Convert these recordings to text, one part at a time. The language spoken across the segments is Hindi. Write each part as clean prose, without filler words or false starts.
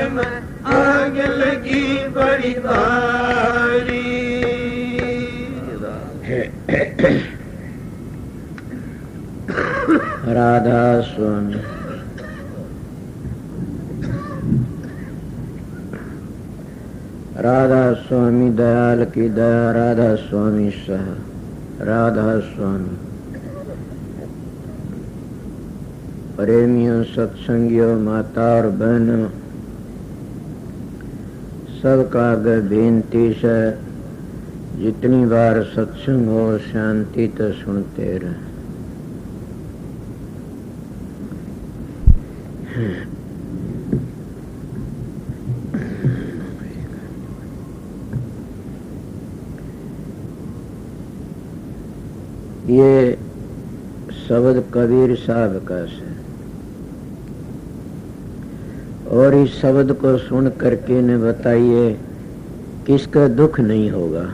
में आग लगी बड़ी भारी। राधा स्वामी राधा स्वामी दयाल की दया, राधा स्वामी सह, राधा स्वामी प्रेमियों, सत्संगियों, माता और बहनों, सबका आगे बेनती से जितनी बार सत्संग हो शांति तो सुनते रहे। ये शब्द कबीर साहब का है और इस शब्द को सुन करके ने बताइए किसका दुख नहीं होगा।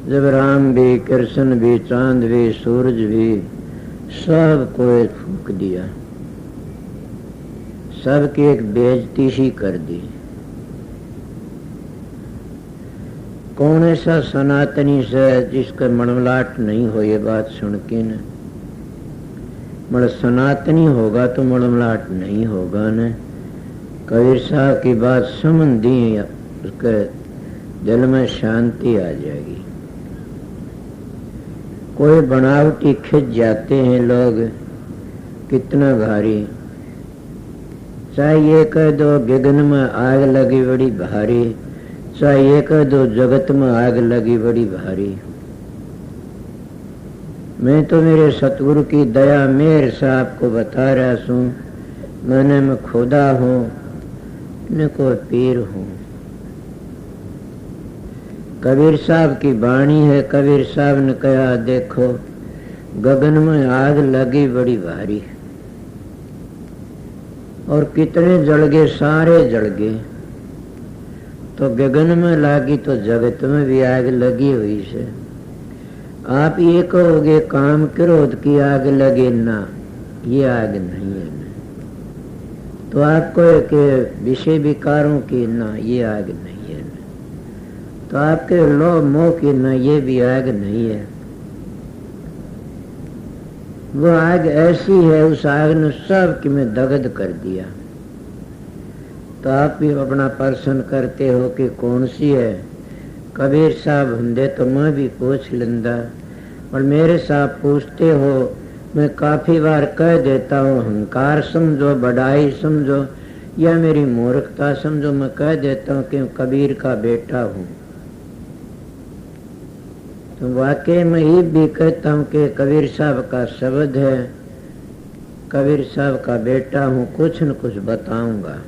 जब राम भी, कृष्ण भी, चांद भी, सूरज भी सब को फूंक दिया, सबकी एक बेइज्जती सी कर दी। कौन ऐसा सनातनी से जिसका मड़मलाट नहीं हो, ये बात सुन के न मड़ सनातनी होगा तो मड़मलाट नहीं होगा न। कबीर साहब की बात समझ दी, उसके दिल में शांति आ जाएगी। कोई बनावटी खिंच जाते हैं लोग, कितना भारी, चाहे ये कह दो गगन में आग लगी बड़ी भारी, चाहे ये कह दो जगत में आग लगी बड़ी भारी। मैं तो मेरे सतगुरु की दया मेहर से आपको बता रहा हूँ, मैंने मैं खुदा हूँ न कोई पीर हूँ। कबीर साहब की वाणी है। कबीर साहब ने कहा देखो गगन में आग लगी बड़ी भारी और कितने जल गए, सारे जल गए। तो गगन में लागी तो जगत में भी आग लगी हुई से। आप ये कहोगे काम क्रोध की आग लगे ना, ये आग नहीं है ना। तो आप कहो कि विषय विकारों की ना, ये आग नहीं है ना। तो आपके लोभ मोह की ना, ये भी आग नहीं है। वो आग ऐसी है, उस आग ने सब की में दग्ध कर दिया। तो आप भी अपना प्रश्न करते हो कि कौन सी है। कबीर साहब होंगे तो मैं भी पूछ लेंदा, और मेरे साहब पूछते हो, मैं काफी बार कह देता हूँ अहंकार समझो, बड़ाई समझो या मेरी मूर्खता समझो, मैं कह देता हूँ कि कबीर का बेटा हूँ। तो वाकई में ये भी कहता हूँ कि कबीर साहब का शब्द है, कबीर साहब का बेटा हूँ, कुछ न कुछ बताऊंगा।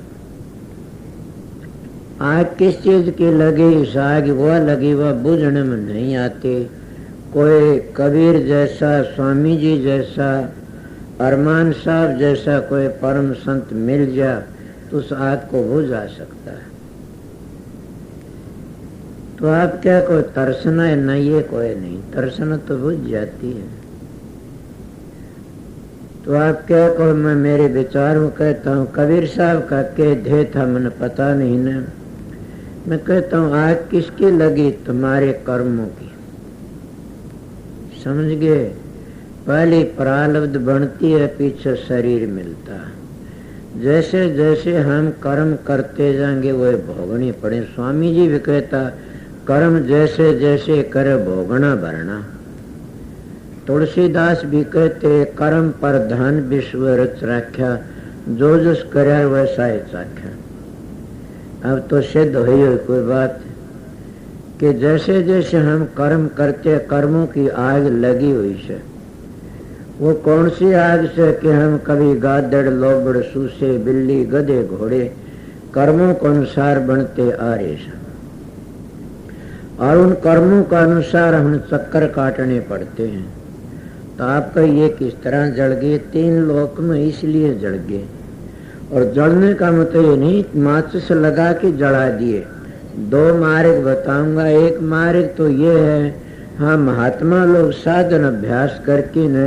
आग किस चीज की लगी, इस आग वह लगी वह बुझने में नहीं आती। कोई कबीर जैसा, स्वामी जी जैसा, अरमान साहब जैसा कोई परम संत मिल जा तो उस आग को बुझा सकता है। तो आप क्या कोई तरसना है? नहीं, ये कोई नहीं, तरसना तो बुझ जाती है। तो आप क्या कहो, मैं मेरे विचारों कहता हूँ। कबीर साहब का के ध्येय था मैंने पता नहीं ना। मैं कहता हूँ आग किसकी लगी? तुम्हारे कर्मों की। समझ गए? पहले प्रारब्ध बनती है, पीछे शरीर मिलता है। जैसे जैसे हम कर्म करते जाएंगे वो भोगने पड़े। स्वामी जी भी कहता कर्म जैसे जैसे करे भोगना भरना। तुलसीदास भी कहते कर्म पर धन विश्व रच राख्या, जो जस करे वैसा ही चाख्या। अब तो सिद्ध हुई हो कोई बात कि जैसे जैसे हम कर्म करते, कर्मों की आग लगी हुई है। वो कौन सी आग से कि हम कभी गादड़, लोबड़, सूसे, बिल्ली, गधे, घोड़े कर्मों के अनुसार बनते आ रहे हैं, और उन कर्मों का अनुसार हम चक्कर काटने पड़ते हैं। तो आपका ये किस तरह जड़ गए? 3 लोक में इसलिए जड़ गए। और जड़ने का मतलब ये नहीं माचिस लगा के जला दिए। 2 मार्ग बताऊंगा। एक मार्ग तो ये है, हाँ महात्मा लोग साधन अभ्यास करके न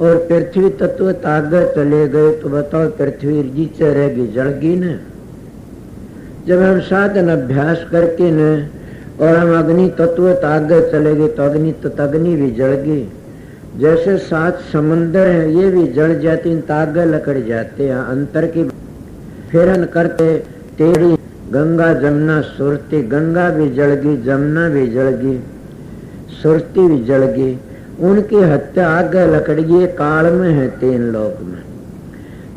और पृथ्वी तत्व आगे चले गए तो बताओ पृथ्वी नीचे रहेगी, जड़गी न। जब हम साधन अभ्यास करके न और हम अग्नि तत्व आगे चले गए तो अग्नि भी जड़गी। जैसे 7 समंदर हैं ये भी जड़ जाती, आगे लकड़ जाते हैं। अंतर की फेरन करते तेरी गंगा जमुना सुरती, गंगा भी जड़गी, जमुना भी जड़गी, सुरती भी जड़गी। उनकी हत्या आगे लकड़ गई, काल में है 3 लोक में।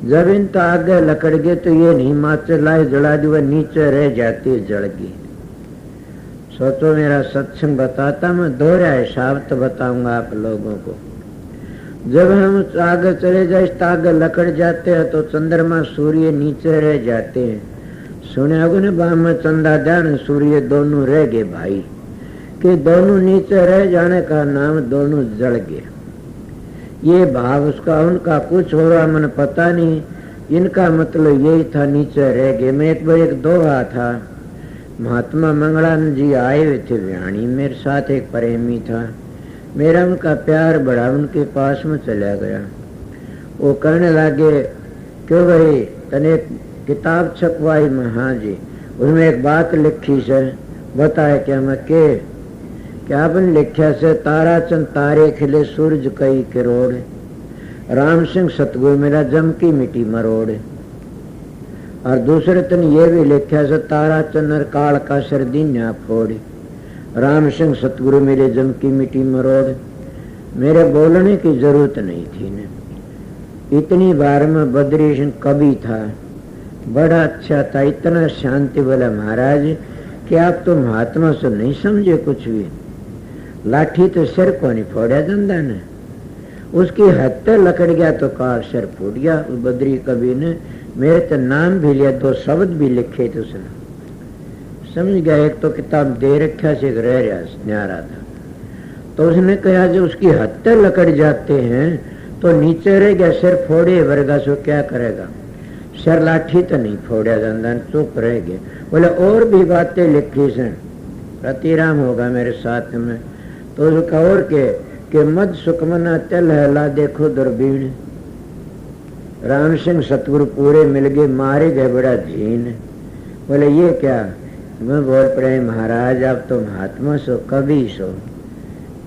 जब इन तो आगे लकड़ गए तो ये नहीं माचे लाए जड़ा दी, वह नीचे रह जाती है जड़गी। सोचो मेरा सत्संग बताता, मैं दोहरा हिसाब तो बताऊंगा आप लोगों को। जब हम आगे चले जाए तो आगे लकड़ जाते हैं तो चंद्रमा सूर्य नीचे रह जाते हैं। सुने होगा ना बाम चंदा ध्यान सूर्य दोनों रह गए भाई, कि दोनों नीचे रह जाने का नाम दोनों जल गए। ये भाव उसका उनका कुछ हो रहा मन पता नहीं, इनका मतलब यही था नीचे रह गए। मैं एक बार एक दोहा था, महात्मा मंगलानंद जी आए हुए थे व्याणी, मेरे साथ एक प्रेमी था, मेरा उनका प्यार बढ़ा, उनके पास में चला गया। वो कहने लगे क्यों भाई तने किताब छपवाई में? हाँ जी। उसमें एक बात लिखी से बताए क्या मैं क्या आपने लिखा से तारा चंद तारे खिले सूरज कई करोड़, राम सिंह सतगुरु मेरा जम की मिट्टी मरोड़। और दूसरे तन ये भी लिखा से तारा चंद काल का सरदीन्या फोड़, राम सिंह सतगुरु मेरे जम की मिट्टी मरोड़। मेरे बोलने की जरूरत नहीं थी ने। इतनी बार में बद्री सिंह कवि था, बड़ा अच्छा था, इतना शांति बोला महाराज कि आप तो महात्मा से नहीं समझे कुछ भी। लाठी तो सिर को नहीं फोड़ा जाता ने, उसकी हत्या लकड़ गया तो काल सिर फूट गया। बद्री कवि ने मेरे तो नाम भी लिया, 2 शब्द भी लिखे थे उसने, समझ गया। एक तो किताब दे रखा से रह रहा न्यारा था, तो उसने कहा जो उसकी हत्या लकड़ जाते हैं तो नीचे रह गया, सिर फोड़े वर्गा सो क्या करेगा? सिर लाठी तो नहीं फोड़ा जाता, चुप रह गए। बोले और भी बातें लिखी से, प्रतिराम होगा मेरे साथ में। तो उसका और के मद सुखमना चल हला देखो दूरबीन, राम सिंह सतगुरु पूरे मिल गए मारे गए बड़ा झीन। बोले ये क्या? मैं बोल पड़े महाराज आप तो महात्मा सो, कवि सो,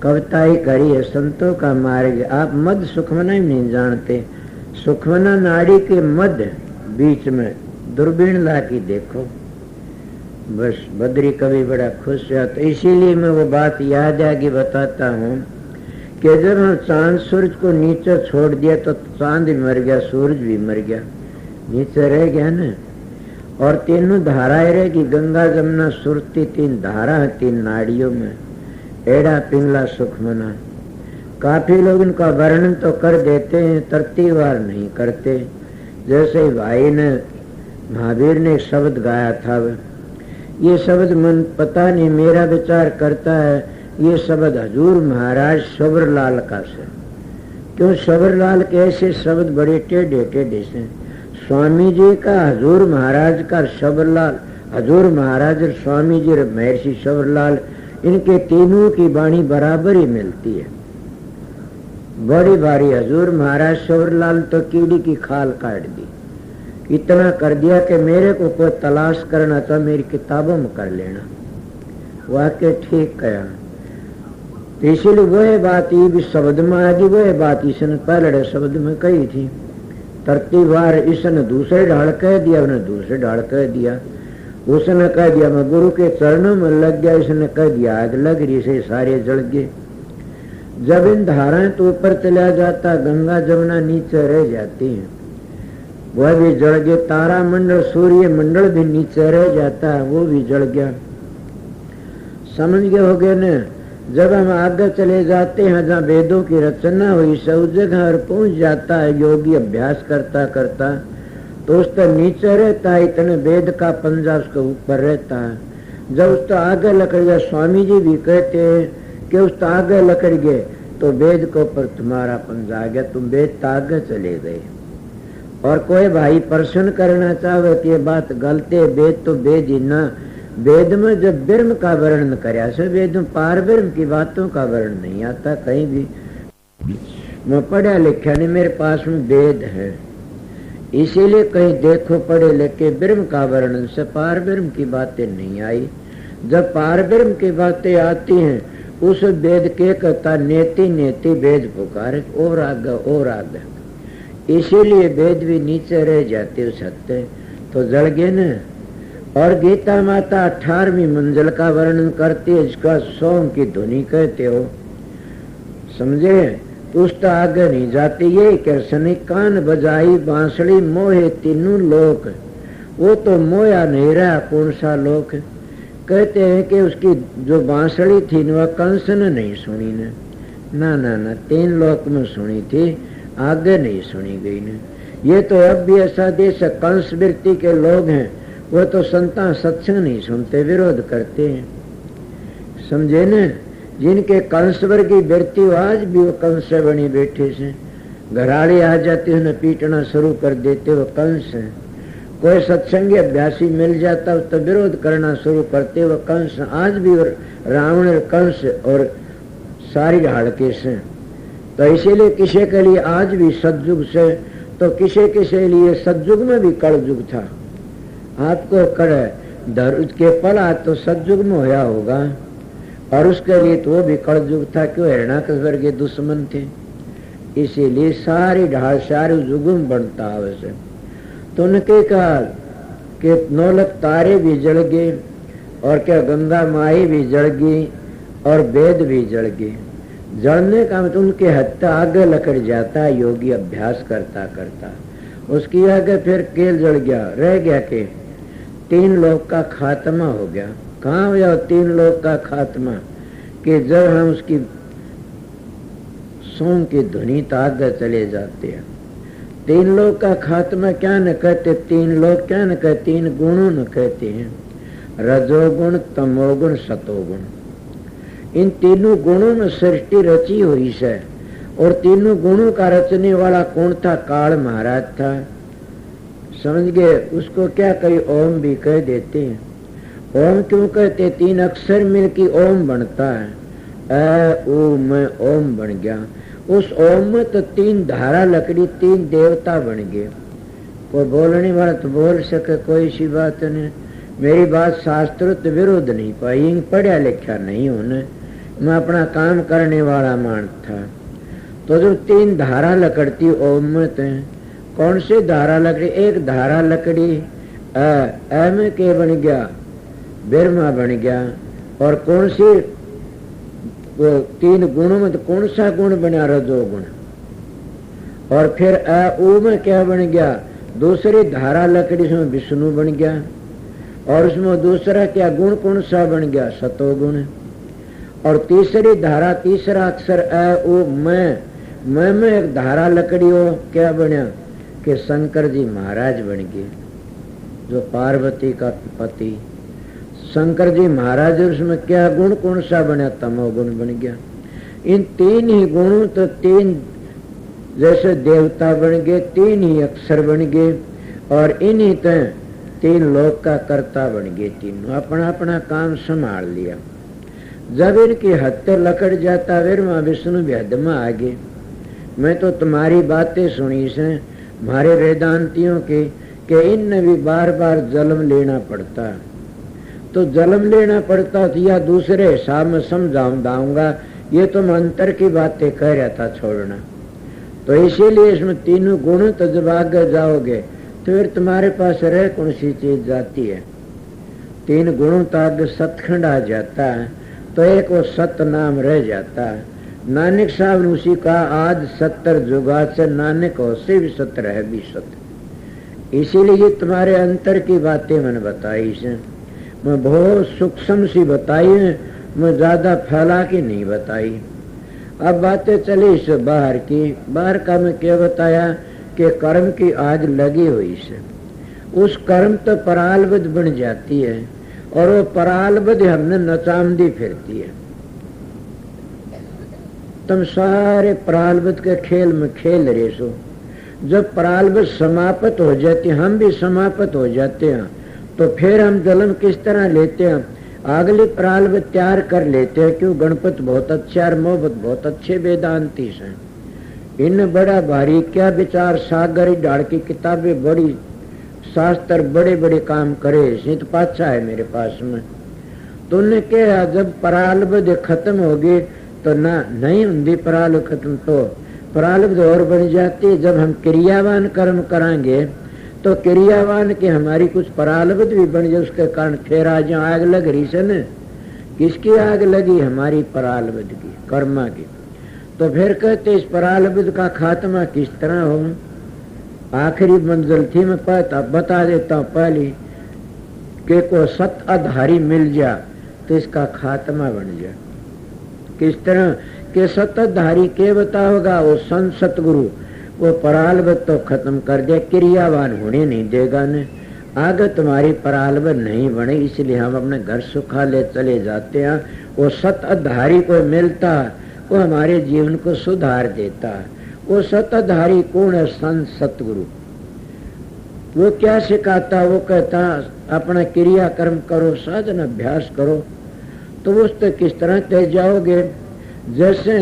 कविता ही करी है, संतों का मार्ग। आप मद सुखमना ही नहीं जानते। सुखमना नाड़ी के मध्य बीच में दूरबीन ला के देखो। बस बद्री कवि बड़ा खुश हुआ। तो इसीलिए मैं वो बात याद आगे बताता हूँ कि जब हम चांद सूरज को नीचे छोड़ दिया तो चांद भी मर गया, सूरज भी मर गया, नीचे रह गया ना। और तीनों धाराएं रहेगी, गंगा जमुना सुरती, 3 धारा है 3 नाड़ियों में, एड़ा पिंगला सुखमना। काफी लोग इनका वर्णन तो कर देते हैं, तरतीबवार नहीं करते। जैसे भाई ने महावीर ने एक शब्द गाया था, ये शब्द मन पता नहीं मेरा विचार करता है, ये शब्द हजूर महाराज सबरलाल का से। क्यों सबरलाल के ऐसे शब्द बड़े टेढ़े टेढ़े से? स्वामी जी का हजूर महाराज का सबरलाल, हजूर महाराज और स्वामी जी महर्षि सबरलाल, इनके तीनों की वाणी बराबर ही मिलती है। बड़ी बारी हजूर महाराज सबरलाल तो कीड़ी की खाल काट दी, इतना कर दिया कि मेरे को कोई तलाश करना था मेरी किताबों में कर लेना। वाकई ठीक कहा। तो इसीलिए वह बात ये भी शब्द में आ गई, वह बात इसने पहले शब्द में कही थी। तरतीबार इसने दूसरे ढाल कह दिया, उन्हें दूसरे ढाल कह दिया। उसने कह दिया मैं गुरु के चरणों में लग गया, इसने कह दिया आग लग रही से सारे जल गए। जब इन धाराएं तो ऊपर चला जाता, गंगा जमुना नीचे रह जाती है, वह भी जल गए। तारा मंडल सूर्य मंडल भी नीचे रह जाता है, वो भी जल गया। समझ गए हो गए न? जब हम आगे चले जाते हैं जहाँ वेदों की रचना हुई, सब जगह और पहुंच जाता है योगी अभ्यास करता करता, तो उस पर नीचे रहता है, इतने वेद का पंजा उसके ऊपर रहता है। जब उस तो आगे लकड़ गया, स्वामी जी भी कहते हैं कि उस तो आगे लकड़ गए तो वेद के ऊपर तुम्हारा पंजा आ गया, तुम वेद तो आगे चले गए। और कोई भाई प्रश्न करना चाहे कि ये बात गलत है, वेद तो वेद ही ना। वेद में जब ब्रह्म का वर्णन कराया से, वेद में पार ब्रह्म की बातों का वर्णन नहीं आता कहीं भी। मैं पढ़ा लिखा नहीं, मेरे पास में वेद है, इसीलिए कहीं देखो पढ़े लिखे ब्रह्म का वर्णन से पार ब्रह्म की बातें नहीं आई। जब पार ब्रह्म की बातें आती हैं उस वेद के कहता नेति नेति वेद पुकार और आगे और आगे, इसीलिए वेद भी नीचे रह जाते उस हद तो जल गए न। और गीता माता 18वीं मंजिल का वर्णन करती है, इसका सोम की ध्वनि कहते हो, समझे, तो उस तो आगे नहीं जाती। ये कृष्ण कान बजाई बांसुरी मोहे तीनों लोक, वो तो मोया नहीं रहा, कौन सा लोक। कहते हैं कि उसकी जो बांसुरी थी वह कंस ने नहीं सुनी न, ना ना ना 3 लोक में सुनी थी, आगे नहीं सुनी गई न। ये तो अब भी ऐसा देश कंस वृत्ति के लोग हैं, वो तो संता सत्संग नहीं सुनते, विरोध करते हैं, समझे न। जिनके कंस वर्गी वृत्ति आज भी वो कंस से बनी बैठे से, घराड़ी आ जाती है उन्हें पीटना शुरू कर देते, वो कंस है। कोई सत्संगी अभ्यासी मिल जाता है तो विरोध करना शुरू करते, वो कंस। आज भी रावण और कंस और सारी हड़के से। तो इसीलिए किसी के लिए आज भी सतयुग से, तो किसी किसी लिए सतयुग में भी कलयुग था। आपको कर के पला तो सतयुग में होया होगा, और उसके लिए तो वो भी कलयुग था, क्यों हिरण्याकश्यप के दुश्मन थे। इसीलिए सारी ढाल सारे युग में बनता आवश्यक। तो उनके कहा कि 9 लाख तारे भी जल गए, और क्या गंगा माई भी जल गई, और वेद भी जल गए। जलने का मतलब उनके हत्या आगे लकड़ जाता है, योगी अभ्यास करता करता उसकी आगे फिर केल जल गया, रह गया के 3 लोक का खात्मा हो गया। कहाँ हुआ 3 लोक का खात्मा? कि जब हम उसकी सोम की ध्वनि आगे चले जाते हैं। 3 लोक का खात्मा क्या न कहते, 3 लोक क्या न कहते, 3 गुणों न कहते हैं, रजोगुण तमोगुण सतोगुण। इन तीनों गुणों में सृष्टि रची हुई है, और तीनों गुणों का रचने वाला कौन था? काल महाराज था, समझ गए। उसको क्या कही, ओम भी कह देते हैं। ओम क्यों कहते? 3 अक्षर मिलकर ओम बनता है, अ ओ मैं ओम बन गया। उस ओम में तो 3 धारा लकड़ी, 3 देवता बन गए। कोई बोलने वाला तो बोल सके, कोई सी बात नहीं। मेरी बात शास्त्र तो विरोध नहीं पाई, पढ़ा लिखा नहीं होने, मैं अपना काम करने वाला मान था। तो जो 3 धारा लकड़ती ओम में थे, कौन सी धारा लकड़ी? एक धारा लकड़ी अ में के बन गया, ब्रह्मा बन गया। और कौन सी 3 गुणों में तो कौन सा गुण बना? रजोगुण। और फिर अ ऊ में क्या बन गया? दूसरी धारा लकड़ी में विष्णु बन गया। और उसमें दूसरा क्या गुण कौन सा बन गया? सतोगुण। और तीसरी धारा, तीसरा अक्षर अ ऊ मैं में एक धारा लकड़ी हो, क्या बना? कि शंकर जी महाराज बन गए, जो पार्वती का पति शंकर जी महाराज। उसमें क्या गुण कौन सा बना? तमोगुण बन गया। इन 3 ही गुणों तो 3 जैसे देवता बन गए, 3 ही अक्षर बन गए, और इन्हीं 3 लोक का कर्ता बन गए। तीनों अपना अपना काम संभाल लिया। जब इनकी हत्या लकड़ जाता, ब्रह्मा विष्णु भी हद में आ गए। मैं तो तुम्हारी बातें सुनी से हमारे वेदांतियों की, कि इनने भी बार बार जन्म लेना पड़ता। तो जन्म लेना पड़ता तो या दूसरे हिसाब में समझाऊंगा, ये तो मैं अंतर की बातें कह रहा था छोड़ना। तो इसीलिए इसमें 3 गुण, तो जब आगे जाओगे तो फिर तुम्हारे पास रह कौन सी चीज जाती है? 3 गुणों तो आगे सतखंड आ जाता है, तो एक वो सत नाम रह जाता है। नानक साहब ने उसी का आज 70 जुगा से नानक हो से भी सत रह भी सत। इसीलिए तुम्हारे अंतर की बातें मैंने बताई से, मैं बहुत सूक्ष्म सी बताई है, मैं ज्यादा फैला के नहीं बताई। अब बातें चली इस बाहर की। बाहर का मैं क्या बताया कि कर्म की आग लगी हुई से, उस कर्म तो परालबद्ध बन जाती है, और वो परालबद्ध हमने नचामदी फिरती है। तुम सारे परालबद्ध के खेल में खेल रहे सो। जब परालबद्ध समाप्त हो जाती, हम भी समाप्त हो जाते हैं, तो फिर हम जन्म किस तरह लेते हैं? अगले परालबद्ध तैयार कर लेते हैं। क्यों? गणपत बहुत अच्छे और मोहब्बत बहुत अच्छे वेदांती हैं, इन बड़ा भारी क्या विचार सागर डाल की किताबें बड़ी शास्त्र बड़े बड़े काम करे सिद्ध पाछा है मेरे पास में। तो उन्हें कहा जब प्रारब्ध खत्म होगी तो ना नहीं होंगी प्रारब्ध खत्म तो प्रारब्ध और बन जाती है। जब हम क्रियावान कर्म कराएंगे तो क्रियावान की हमारी कुछ प्रारब्ध भी बन जाए, उसके कारण फिर आज आग लग रही से न, किसकी आग लगी? हमारी प्रारब्ध की कर्मा की। तो फिर कहते इस प्रारब्ध का खात्मा किस तरह हो? आखिरी मंजिल थी मैं बता देता हूँ पहली कि को सत आधारी मिल जा तो इसका खात्मा बन जाए। किस तरह के सतधारी के बताओगा? वो संत सतगुरु वो प्रारब्ध तो खत्म कर दे, क्रियावान होने नहीं देगा न। आगे तुम्हारी प्रारब्ध नहीं बने इसलिए हम अपने घर सुखा ले चले जाते हैं। वो सतधारी को मिलता वो हमारे जीवन को सुधार देता। वो सतधारी कौन है? संत सतगुरु। वो क्या सिखाता? वो कहता अपना क्रिया कर्म करो, साधन अभ्यास करो तो उस तक किस तरह तय जाओगे? जैसे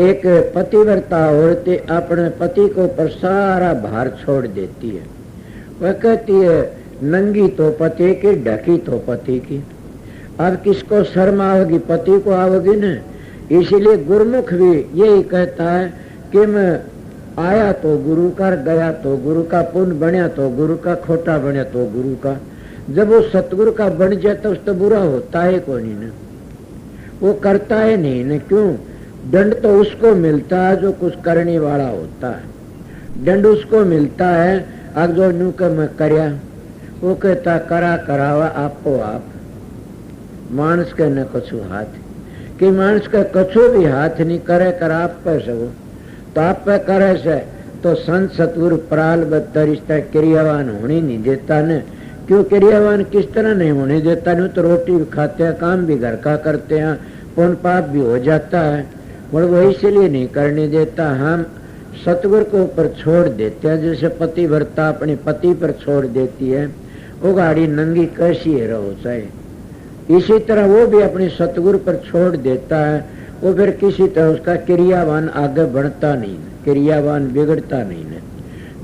एक पतिव्रता औरतें अपने पति को ऊपर सारा भार छोड़ देती है। वह कहती है नंगी तो पति की, ढकी तो पति की। अब किसको शर्म आओगी? पति को आओगी न। इसीलिए गुरुमुख भी यही कहता है कि मैं आया तो गुरु का, गया तो गुरु का, पुण्य बना तो गुरु का, खोटा बना तो गुरु का। जब वो सतगुरु का बन जाता उस तो बुरा होता है कौन ही न, वो करता है नहीं न। क्यों? दंड तो उसको मिलता है जो कुछ करने वाला होता है। दंड उसको मिलता है अब जो नू के मैं करया, वो कहता करा करावा आपो आप। मानस के न कछु हाथ कि मानस का कछु भी हाथ नहीं करे कर आप पे सो तो आप पे करे से तो संत सतगुरु प्रारब्ध तरिश्ता क्रियावान होने नहीं देता न। क्यों क्रियावान किस तरह नहीं होने देता? नहीं तो रोटी भी खाते हैं, काम भी घर का करते हैं, पुण्य पाप भी हो जाता है, और वो इसलिए नहीं करने देता। हम सतगुरु को ऊपर छोड़ देते हैं। जैसे पतिव्रता अपने पति पर छोड़ देती है, वो गाड़ी नंगी कैसी है रहो चाहे, इसी तरह वो भी अपने सतगुरु पर छोड़ देता है। वो फिर किसी तरह उसका क्रियावान आगे बढ़ता नहीं, क्रियावान बिगड़ता नहीं न।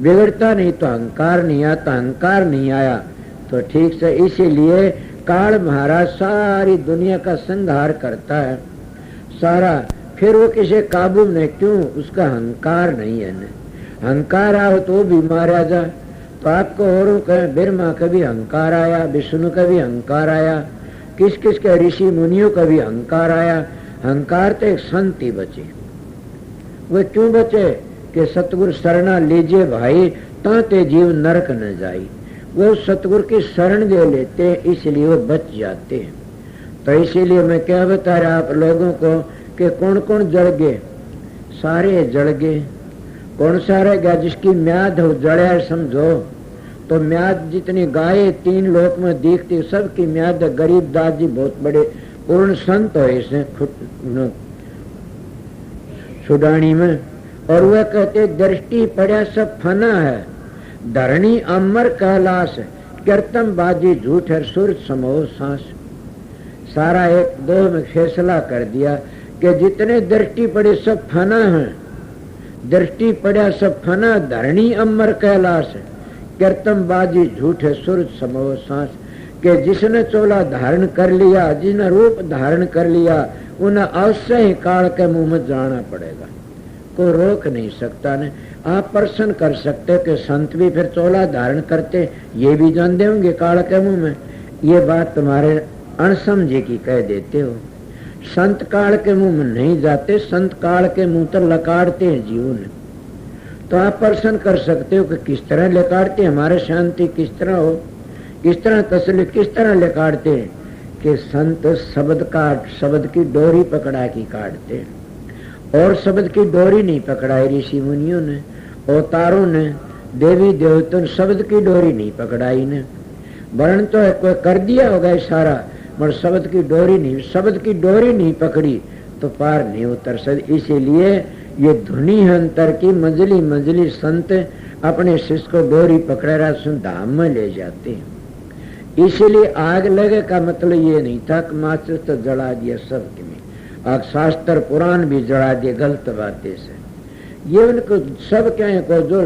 बिगड़ता नहीं तो अहंकार नहीं आता, अहंकार नहीं आया तो ठीक से। इसीलिए काल महाराज सारी दुनिया का संहार करता है सारा, फिर वो किसी काबू में। क्यों? उसका अहंकार नहीं है न। अहंकार आओ तो भी मारा जा। तो आपको औरों का ब्रह्मा का भी अहंकार आया, विष्णु का भी अहंकार आया, किस किस के ऋषि मुनियों का भी अहंकार आया। अहंकार तो एक संत ही बचे। वो क्यों बचे? कि सतगुरु शरणा लीजिए भाई ताते जीव नरक न जाई। वो सतगुरु की शरण दे लेते इसलिए वो बच जाते हैं। तो इसीलिए मैं क्या बता रहा आप लोगों को कि कौन कौन जड़ गए? सारे जड़ गए। कौन सा रह गया? जिसकी म्याद हो जड़ा समझो। तो म्याद जितनी गाये 3 लोक में दिखती सबकी म्याद। गरीब दास जी बहुत बड़े पूर्ण संत हो इसे छुड़ानी में, और वह कहते दृष्टि पड़ा सब फना है, धरणी अमर कैलाश, कीर्तन बाजी झूठ है, सूरज समोह सांस। सारा एक दो में फैसला कर दिया कि जितने दृष्टि पड़े सब फना है। दृष्टि पड़ा सब फना, धरणी अमर कैलाश, कीर्तन बाजी झूठ है, सूरज समोह सांस। कि जिसने चोला धारण कर लिया, जिसने रूप धारण कर लिया, उन्हें अवश्य ही काल के मुंह में जाना पड़ेगा। कोई रोक नहीं सकता ने। आप प्रश्न कर सकते कि संत भी फिर चोला धारण करते, ये भी जान देंगे काल के मुंह में। ये बात तुम्हारे अणसमझे की कह देते हो। संत काल के मुंह में नहीं जाते, संत काल के मुंह तो लकाड़ते हैं जीवन। तो आप प्रश्न कर सकते हो कि किस तरह लकाड़ते, हमारे शांति किस तरह हो, किस तरह तसल्ली किस तरह लकाड़ते हैं? कि संत शब्द की डोरी पकड़ा की काटते हैं, और शब्द की डोरी नहीं पकड़ाई ऋषि मुनियों ने, अवतारों ने, देवी देवताओं ने शब्द की डोरी नहीं पकड़ाई ने। वर्ण तो है कोई कर दिया होगा इशारा, मगर शब्द की डोरी नहीं, शब्द की डोरी नहीं पकड़ी तो पार नहीं उतर सकते। इसीलिए ये धुनी है अंतर की, मंजली मंजली संत अपने शिष्य को डोरी पकड़े रहा धाम में ले जाते हैं। इसीलिए आग लगे का मतलब ये नहीं था कि माचिस तो जला दिया सबके में, आग शास्त्र पुराण भी जला दिए गलत बातें से। ये उनको सब क्या है को जो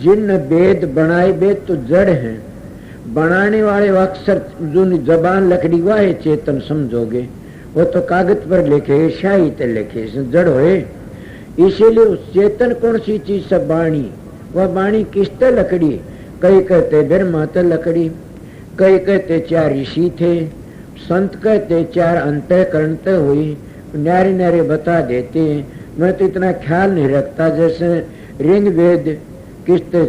जिन वेद बनाए, वेद तो जड़ हैं, बनाने वाले अक्सर जो जबान लकड़ी हुआ है चेतन समझोगे, वो तो कागज पर लिखे, शाही ते लिखे, जड़ होए। इसीलिए उस चेतन कौन सी चीज से बाणी, वह बाणी किसते लकड़ी, कई कहते ब्रह्मा ते लकड़ी, कई कहते 4 ऋषि थे, संत कहते 4 अंतःकरण ते हुई, न्यारे न्यारे बता देते हैं। मैं तो इतना ख्याल नहीं रखता, जैसे ऋग वेद किसते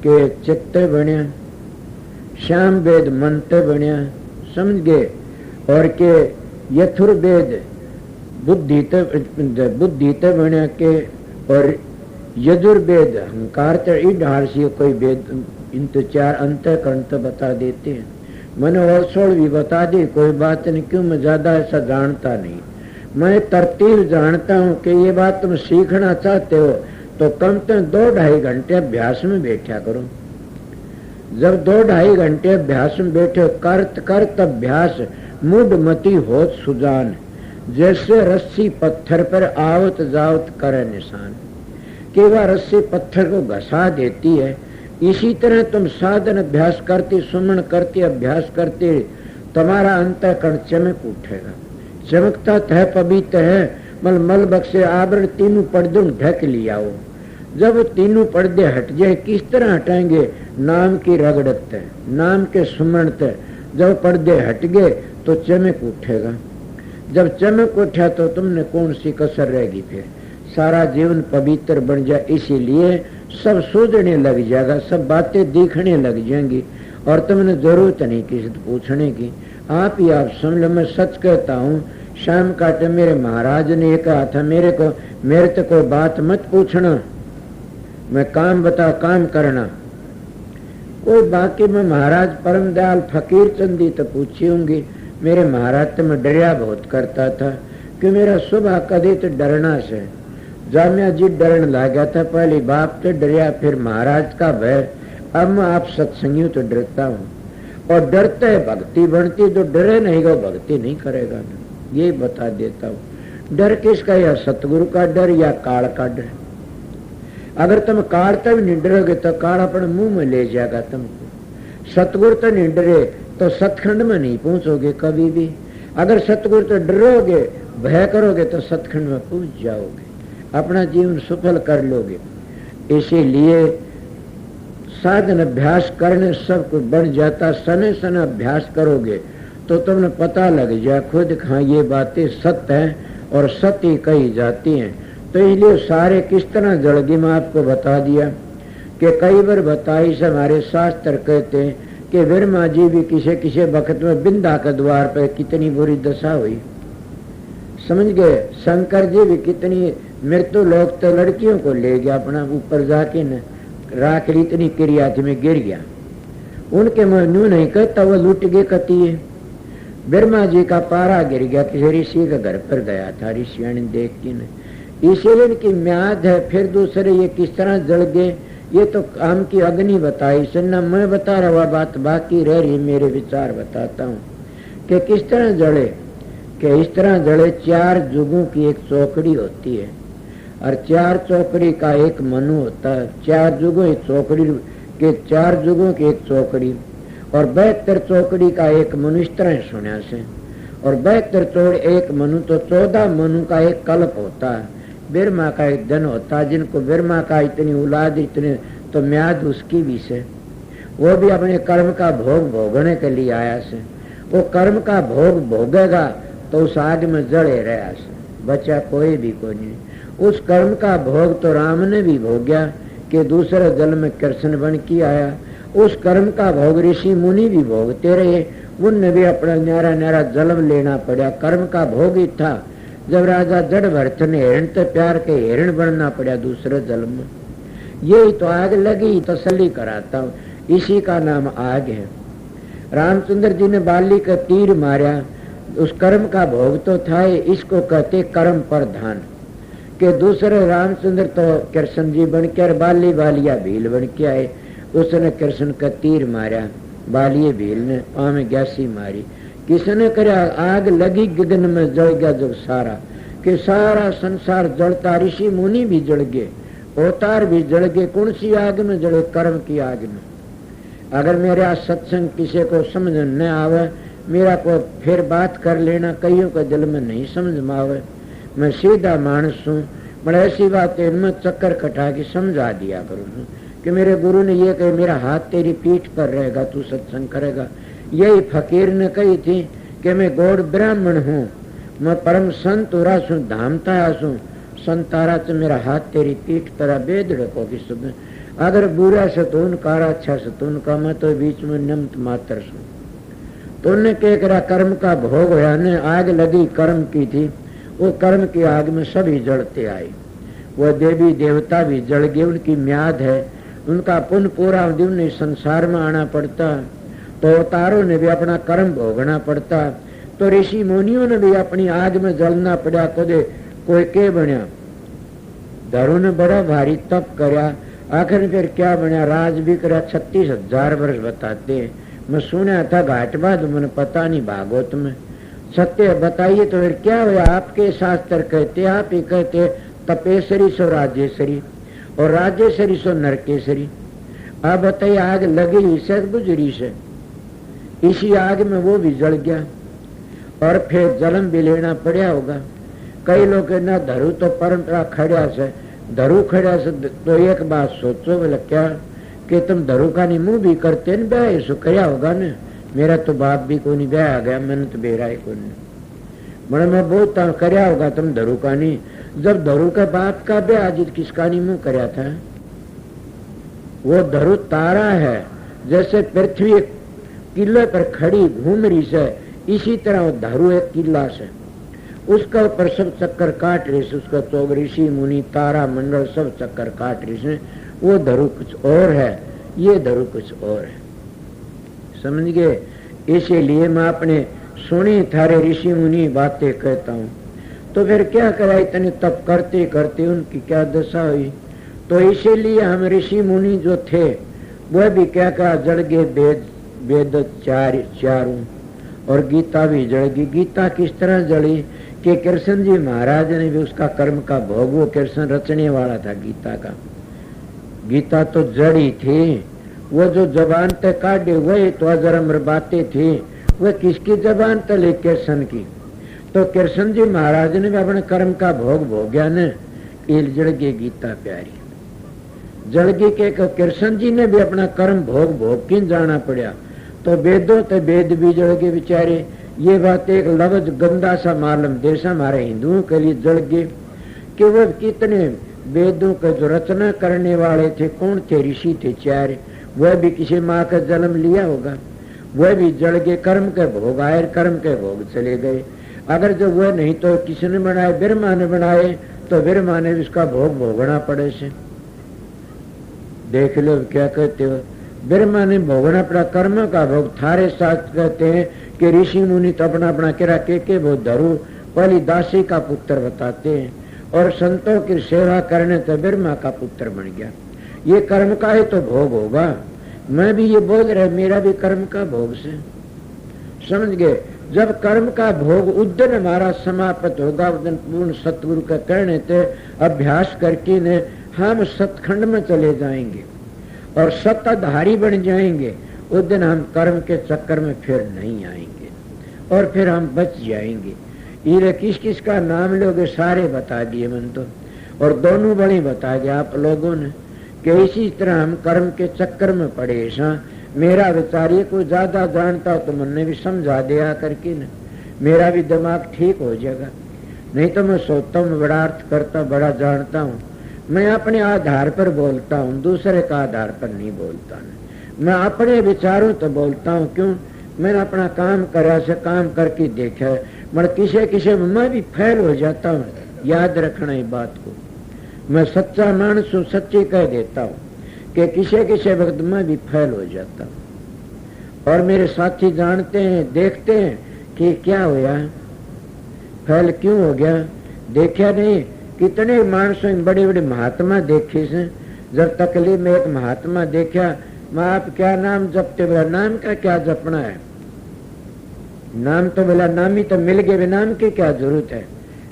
के चित्ते बनिया, श्याम वेद मन ते बनिया, समझ गए, और के यथुर्वेद बुद्धि ते बनिया के, और यजुर्वेद अहंकार ते ढाल सी कोई वेद, इन तो 4 अंतःकरण तो बता देते हैं। मैंने और 16 भी बता दी, कोई बात नहीं, क्यों मैं ज्यादा ऐसा जानता नहीं, मैं तरतीब जानता हूँ कि ये बात तुम सीखना चाहते हो तो कम से कम 2-2.5 घंटे अभ्यास में बैठा करो। जब 2-2.5 घंटे अभ्यास में बैठे, करत अभ्यास मूड मती होत सुजान, जैसे रस्सी पत्थर पर आवत जावत करे निशान, कि वह रस्सी पत्थर को घसा देती है। इसी तरह तुम साधन अभ्यास करते, सुमन करते, अभ्यास करते, तुम्हारा अंतःकरण चमक उठेगा। चमकता है, पवित्र है, मल बक्से आवरण तीनों पर्दों ढक लिया हो। जब तीनों पर्दे हट जाए, किस तरह हटाएंगे, नाम की रगड़त, नाम के सुमनत, जब पर्दे हट गए तो चमक उठेगा। जब चमक उठा तो तुमने कौन सी कसर रहेगी, फिर सारा जीवन पवित्र बन जाए। इसीलिए सब सूझने लग जाएगा, सब बातें दिखने लग जाएंगी, और तुमने जरूरत नहीं किसी से पूछने की, आप ही आप समझ लो। मैं सच कहता हूँ, शाम का टाइम मेरे महाराज ने कहा था मेरे तो कोई बात मत पूछना, मैं काम बता, काम करना कोई। बाकी मैं महाराज परम दयाल फकीर चंदी तो पूछी होंगी, मेरे महाराज तो मैं डरिया बहुत करता था, कि मेरा सुबह कदे तो डरना से जामिया जी डरने लगा था। पहले बाप तो डरिया, फिर महाराज का भय, अब मैं आप सत्संगियों तो डरता हूँ। और डरते है भक्ति बनती, जो डरे नहीं गो भक्ति नहीं करेगा, ये बता देता हूँ। डर किसका, या सतगुरु का डर या काल का डर। अगर तुम काल तक नहीं डरोगे तो काल अपने मुंह में ले जाएगा तुमको। सतगुरु तो नहीं डरे तो सतखंड में नहीं पहुंचोगे कभी भी। अगर सतगुरु तो डरोगे, भय करोगे तो सतखंड में पहुंच जाओगे, अपना जीवन सफल कर लोगे। इसीलिए साधन अभ्यास करने सब कुछ बढ़ जाता। सने सने अभ्यास करोगे तो तुमने पता लग जाए खुद, हाँ ये बातें सत्य हैं और सत्य ही कही जाती हैं। तो इसलिए सारे किस तरह जड़गी में आपको बता दिया कि कई बार बताई से हमारे शास्त्र कहते हैं कि ब्रह्मा जी भी किसी वक्त में बिंदा के द्वार पर कितनी बुरी दशा हुई, समझ गए। शंकर जी भी कितनी मृत्यु लोग तो लड़कियों को ले गया अपना, ऊपर जाके न राखड़ी इतनी क्रिया थी में गिर गया, उनके मनु नहीं कहता, वो लुट गए कती है। ब्रह्मा जी का पारा गिर गया, किसी ऋषि के घर पर गया था, ऋषियों ने देख के न, इसीलिए इनकी म्याद है। फिर दूसरे ये किस तरह जल गए, ये तो काम की अग्नि बताई सुनना, मैं बता रहा बात बाकी रह रही, मेरे विचार बताता हूँ कि किस तरह जड़े। कि इस तरह जड़े, 4 जुगों की एक चौकड़ी होती है, और 4 चौकड़ी का एक मनु होता है। 4 जुगों एक चौकड़ी के, 4 जुगों की एक चौकड़ी, और 72 चौकड़ी का एक मनु, इस तरह सुना से। और 72 चौकड़ी एक मनु, तो 14 मनु का एक कल्प होता है। ब्रह्मा का एक दिन होता है, जिनको ब्रह्मा का इतनी औलाद इतने, तो म्याद उसकी भी से, वो भी अपने कर्म का भोग भोगने के लिए आया से। वो कर्म का भोग भोगेगा तो उस आग में जड़े रहा से, बचा कोई भी कोई नहीं। उस कर्म का भोग तो राम ने भी भोग्या कि दूसरे जल में कृष्ण बन के आया। उस कर्म का भोग ऋषि मुनि भी भोगते रहे, उनने भी अपना न्यारा न्यारा जन्म लेना पड़ा। कर्म का भोग ही था। जब राजा जड़ भरत ने हिरण से प्यार के हिरण बनना पड़ा दूसरे जन्म में। यही तो आग लगी, तसल्ली कराता हूँ, इसी का नाम आग है। रामचंद्र जी ने बाली का तीर मारा, उस कर्म का भोग तो था, इसको कहते कर्म प्रधान। के दूसरे रामचंद्र तो कृष्ण जी बन के, बाली बालिया भील बन के आए, उसने कृष्ण का तीर मारा, बालिए भील ने पाँव में ग्यासी मारी। किसने करा, आग लगी गगन में, जल गया जब सारा, कि सारा संसार जलता, ऋषि मुनि भी जल गए। अवतार भी जल गए, कौन सी आग में जड़े? कर्म की आग में। अगर मेरे आज सत्संग किसी को समझ न आवे, मेरा को फिर बात कर लेना, कईयों के दिल में नहीं समझ में आवे। मैं सीधा मानस हूँ, बड़ा ऐसी बात है इनमें चक्कर कटा के समझा दिया करूँ कि मेरे गुरु ने ये कही, मेरा हाथ तेरी पीठ पर रहेगा, तू सत्संग करेगा। यही फकीर ने कही थी कि मैं गौड़ ब्राह्मण हूँ, मैं परम संत उरा सू, धामता आसू संतारा तो मेरा हाथ तेरी पीठ पर बेद रखो कि सुबह अगर बुरा सतून कारा अच्छा सतून का, मैं तो बीच में निम्त मात्र सू। तो उन्हें क्या करा, कर्म का भोग होया ने, आग लगी कर्म की थी, वो कर्म की आग में सभी जलते आए। वो देवी देवता भी जल गए, उनकी म्याद है, उनका पुण्य पूरा उन्हें संसार में आना पड़ता, तो अवतारों ने भी अपना कर्म भोगना पड़ता, तो ऋषि मुनियों ने भी अपनी आग में जलना पड़ा। कोई के बनया, धरु ने बड़ा भारी तप करया, आखिर फिर क्या बनया, राज भी करा 36,000 वर्ष बताते हैं। मैं सुना था घाट बाद, मैंने पता नहीं भागवत में, सत्य बताइए तो फिर क्या हुआ? आपके शास्त्र कहते, आप ही कहते तपेश्वरी सो राजेश्वरी और राजेश्वरी सो नरकेश्वरी। आप बताइए, आग लगी से गुजरी से, इसी आग में वो भी जल गया और फिर जन्म भी लेना पड़ा होगा। कई लोग ना धरु तो परंपरा खड़ा से, धरु खड़ा से, तो एक बात सोचो बोले क्या कि तुम धरु का नहीं मुंह भी करते न ब्याह सो क्या होगा न? मेरा तो बाप भी को नहीं ब्याह आ गया, मैंने तो बेरा ही को नहीं, मैंने मैं बहुत करया होगा तुम धरु का नहीं। जब धरु का बाप का ब्याह आज किसका नहीं मुंह करया था? वो धरु तारा है, जैसे पृथ्वी एक किले पर खड़ी घूम रही से, इसी तरह वो धरु एक किला से, उसका ऊपर सब चक्कर काट रही से, उसका तो ऋषि मुनि तारा मंडल सब चक्कर काट रही से। वो धरु कुछ और है, ये धरु कुछ और है, समझ गए? इसीलिए मैं अपने सुनी थारे ऋषि मुनि बातें कहता हूँ। तो फिर क्या करा, इतने तप करते करते उनकी क्या दशा हुई? तो इसीलिए हम ऋषि मुनि जो थे वह भी क्या कहा, जड़ गए वेद चारों, और गीता भी जड़ गई। गीता किस तरह जड़ी कि कृष्ण जी महाराज ने भी उसका कर्म का भोग, वो कृष्ण रचने वाला था गीता का। गीता तो जड़ी थी, वो जो जबान तक काटे वही तो अजरम्र बातें थी, वह किसकी जबान तले? कृष्ण की। तो कृष्ण जी महाराज ने भी अपने कर्म का भोग भोग्या न, इल जड़ गई गीता प्यारी। जड़गी के कृष्ण जी ने भी अपना कर्म भोग भोग किन जाना पड़ा, तो वेदों तो वेद भी जड़ गए बेचारे। ये बात एक लफ्ज गंदा सा मालूम देश हमारे हिंदुओं के लिए जड़ गए कि वो कितने वेदों के जो रचना करने वाले थे, कौन थे? ऋषि थे 4, वह भी किसी माँ का जन्म लिया होगा, वह भी जड़ गए, कर्म के भोग आए, कर्म के भोग चले गए। अगर जो वह नहीं तो किसने बनाए? ब्रह्मा ने बनाए, तो ब्रह्मा ने उसका भोग भोगना पड़े से। देख लो क्या कहते हो, ब्रह्मा ने भोगना पड़ा कर्म का भोग। थारे साथ कहते हैं कि ऋषि मुनि तो अपना अपना किरा के वो धरु पहली दासी का पुत्र बताते हैं, और संतों की सेवा करने तो ब्रह्मा का पुत्र बन गया। ये कर्म का ही तो भोग होगा। मैं भी ये बोल रहा, मेरा भी कर्म का भोग से, समझ गए? जब कर्म का भोग उद्दन हमारा समाप्त होगा, उद्दन पूर्ण सतगुरु का करने ते अभ्यास करके ने हम सतखंड में चले जाएंगे और सत्ताधारी बन जाएंगे। उस दिन हम कर्म के चक्कर में फिर नहीं आएंगे और फिर हम बच जाएंगे। ये किस किस का नाम लोगे सारे बता दिए मन तो, और दोनों बड़े बता दिया आप लोगों ने कि इसी तरह हम कर्म के चक्कर में पड़े। मेरा विचार ये कोई ज्यादा जानता हो तो मैंने भी समझा दिया करके न, मेरा भी दिमाग ठीक हो जाएगा। नहीं तो मैं सोचता हूँ बड़ा अर्थ करता, बड़ा जानता हूँ। मैं अपने आधार पर बोलता हूँ, दूसरे का आधार पर नहीं बोलता। मैं अपने विचारों तो बोलता हूँ। क्यों? मैंने अपना काम करा से काम करके देखा है, मगर किसी किसी में मैं भी फेल हो जाता हूँ। याद रखना इस बात को, मैं सच्चा मानस हूँ, सच्ची कह देता हूँ कि किसी किसी वक्त मैं भी फेल हो जाता हूँ। और मेरे साथी जानते हैं, देखते हैं कि क्या हुआ, फेल क्यों हो गया। देखा नहीं कितने मानसों बड़े बड़े महात्मा देखे से, जब तकलीफ में एक महात्मा देखा, मैं आप क्या नाम जपते? बोला नाम का क्या जपना है, नाम तो बोला नाम ही तो मिल गए, नाम की क्या जरूरत है।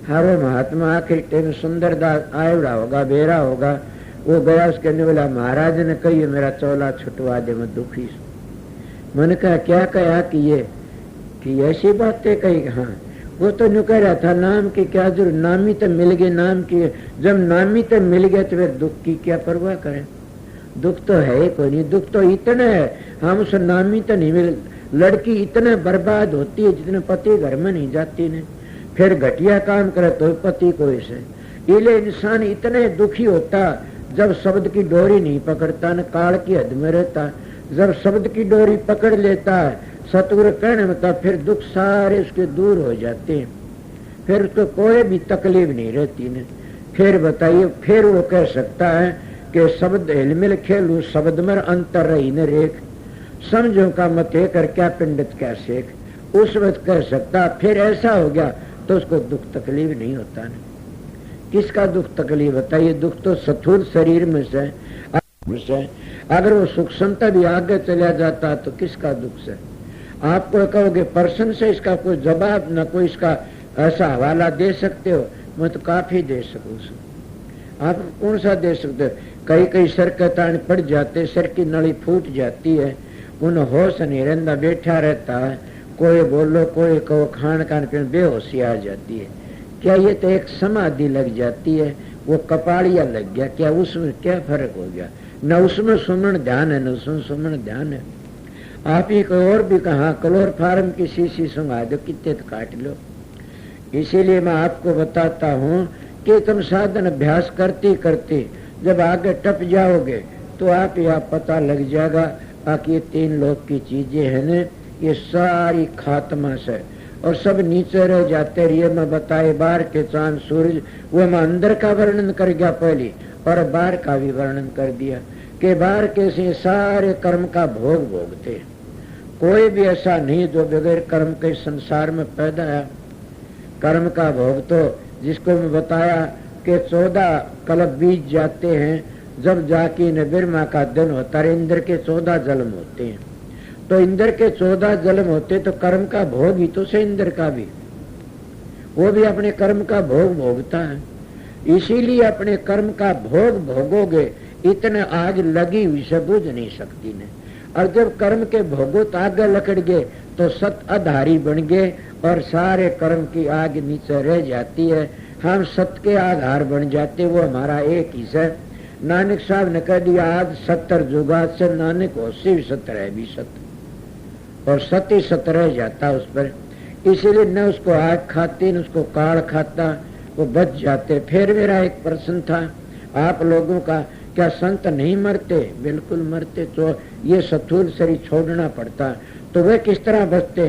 हर वो महात्मा आखिर टाइम सुंदरदास आयड़ा होगा, बेरा होगा, वो गया, उसके कहने बोला महाराज ने कही मेरा चौला छुटवा दे, मैं दुखी हूं। मैंने कहा क्या कहा कि ऐसी बातें कही। हाँ, वो तो न्यू कह रहा था नाम की क्या जरूर, नामी तो मिल गए, नाम की जब नामी तो मिल गया तो फिर दुख की क्या परवाह करें। दुख तो है कोई नहीं, दुख तो इतना है हम उस नामी तो नहीं मिल। लड़की इतने बर्बाद होती है जितने पति घर में नहीं जाती ने, फिर घटिया काम करे तो पति को इसे। इले इंसान इतने दुखी होता जब शब्द की डोरी नहीं पकड़ता न, काल की हद में रहता। जब शब्द की डोरी पकड़ लेता है सतगुरु कहने में, तब फिर दुख सारे उसके दूर हो जाते हैं, फिर उसको कोई भी तकलीफ नहीं रहती ने। फिर बताइए, फिर वो कह सकता है कि शब्द हिलमिल खेलू शब्द में अंतर रही न रेख, समझो का मत कर क्या पिंडित क्या शेख, उस वक्त कह सकता। फिर ऐसा हो गया तो उसको दुख तकलीफ नहीं होता न। किसका दुख तकलीफ होता है? ये दुख तो स्थूल शरीर में से। अगर वो सूक्ष्मता भी आगे चला जाता तो किसका दुख से? आपको कहोगे पर्सन से इसका कोई जवाब न कोई इसका ऐसा हवाला दे सकते हो? मैं तो काफी दे सकूं। आप कौन सा दे सकते हो? कई सर के तान पड़ जाते, सर की नली फूट जाती है, उन होश नहीं रहता, बैठा रहता है, कोई बोलो कोई कहो, खान खान पे बेहोशी आ जाती है। क्या ये तो एक समाधि लग जाती है, वो कपाड़िया लग गया, क्या उसमें क्या फर्क हो गया? न उसमें सुमन ध्यान है न उसमें सुमन ध्यान है। आप ही को और भी कहा क्लोर फार्म की शीशी सुंघा दो, कितने तो काट लो। इसीलिए मैं आपको बताता हूँ कि तुम साधन अभ्यास करते करते जब आगे टप जाओगे तो आप यहाँ पता लग जाएगा कि ये तीन लोक की चीजें हैं न, ये सारी खात्मा से और सब नीचे रह जाते रहिए। मैं बताए बाहर के चांद सूरज, वो मैं अंदर का वर्णन कर गया पहले और बाहर का भी वर्णन कर दिया कि बाहर के से सारे कर्म का भोग भोगते। कोई भी ऐसा नहीं जो बगैर कर्म के संसार में पैदा है। कर्म का भोग तो जिसको मैं बताया कि 14 कल्प बीत जाते हैं, जब जाके न ब्रह्मा का दिन होता है, इंद्र के 14 जन्म होते हैं। तो इंद्र के 14 जन्म होते तो कर्म का भोग ही तो से इंद्र का भी, वो भी अपने कर्म का भोग भोगता है। इसीलिए अपने कर्म का भोग भोगोगे इतने आग लगी हुई से बुझ नहीं सकती ने। और जब कर्म के भोगो तो आगे लकड़ गए तो सत आधारी बन गए और सारे कर्म की आग नीचे रह जाती है। हम सत के आधार बन जाते, वो हमारा एक ही है। नानक साहब ने कह दिया आज 70 जुगात से नानक होशी भी 70 है भी सत्य, और सत्य सत्य रह जाता उस पर। इसीलिए न उसको आग खाते न उसको काल खाता, वो बच जाते। फिर मेरा एक प्रश्न था आप लोगों का, क्या संत नहीं मरते? बिल्कुल मरते। तो ये स्थूल शरीर छोड़ना पड़ता तो वे किस तरह बचते?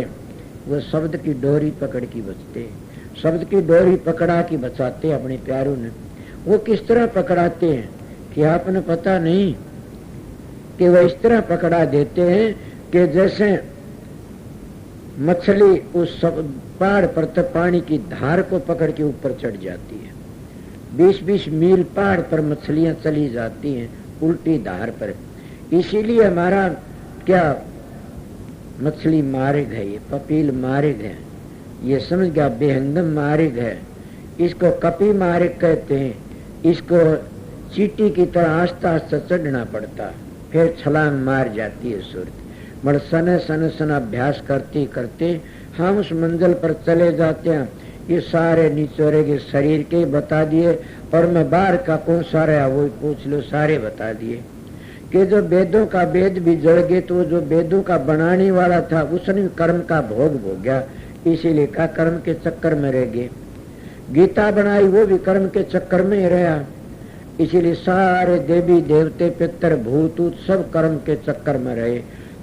वो शब्द की डोरी पकड़ के बचते, शब्द की डोरी पकड़ा के बचाते अपने प्यारों ने। वो किस तरह पकड़ाते हैं कि आपने पता नहीं कि वह इस तरह पकड़ा देते हैं कि जैसे मछली उस पहाड़ पर तक पानी की धार को पकड़ के ऊपर चढ़ जाती है। 20-20 मील पहाड़ पर मछलियां चली जाती हैं उल्टी धार पर। इसीलिए हमारा क्या मछली मारे गए, पपील मारे गए, ये समझ गया, बेहंगम मारे गए, इसको कपी मारे कहते हैं। इसको चीटी की तरह आस्ता आस्ता चढ़ना पड़ता, फिर छलांग मार जाती है सूरत। मगर सन अभ्यास करते करते हम उस मंजिल पर चले जाते हैं। ये सारे निचोरे के शरीर के बता दिए, और मैं बाहर का कौन सा रहा वो पूछ लो, सारे बता दिए कि जो वेदों का वेद भी जड़ गए तो जो वेदों का बनाने वाला था उसने कर्म का भोग भोग गया, इसीलिए का कर्म के चक्कर में रह गए। गीता बनाई वो भी कर्म के चक्कर में रहा, इसीलिए सारे देवी देवते पितर भूत सब कर्म के चक्कर में रहे।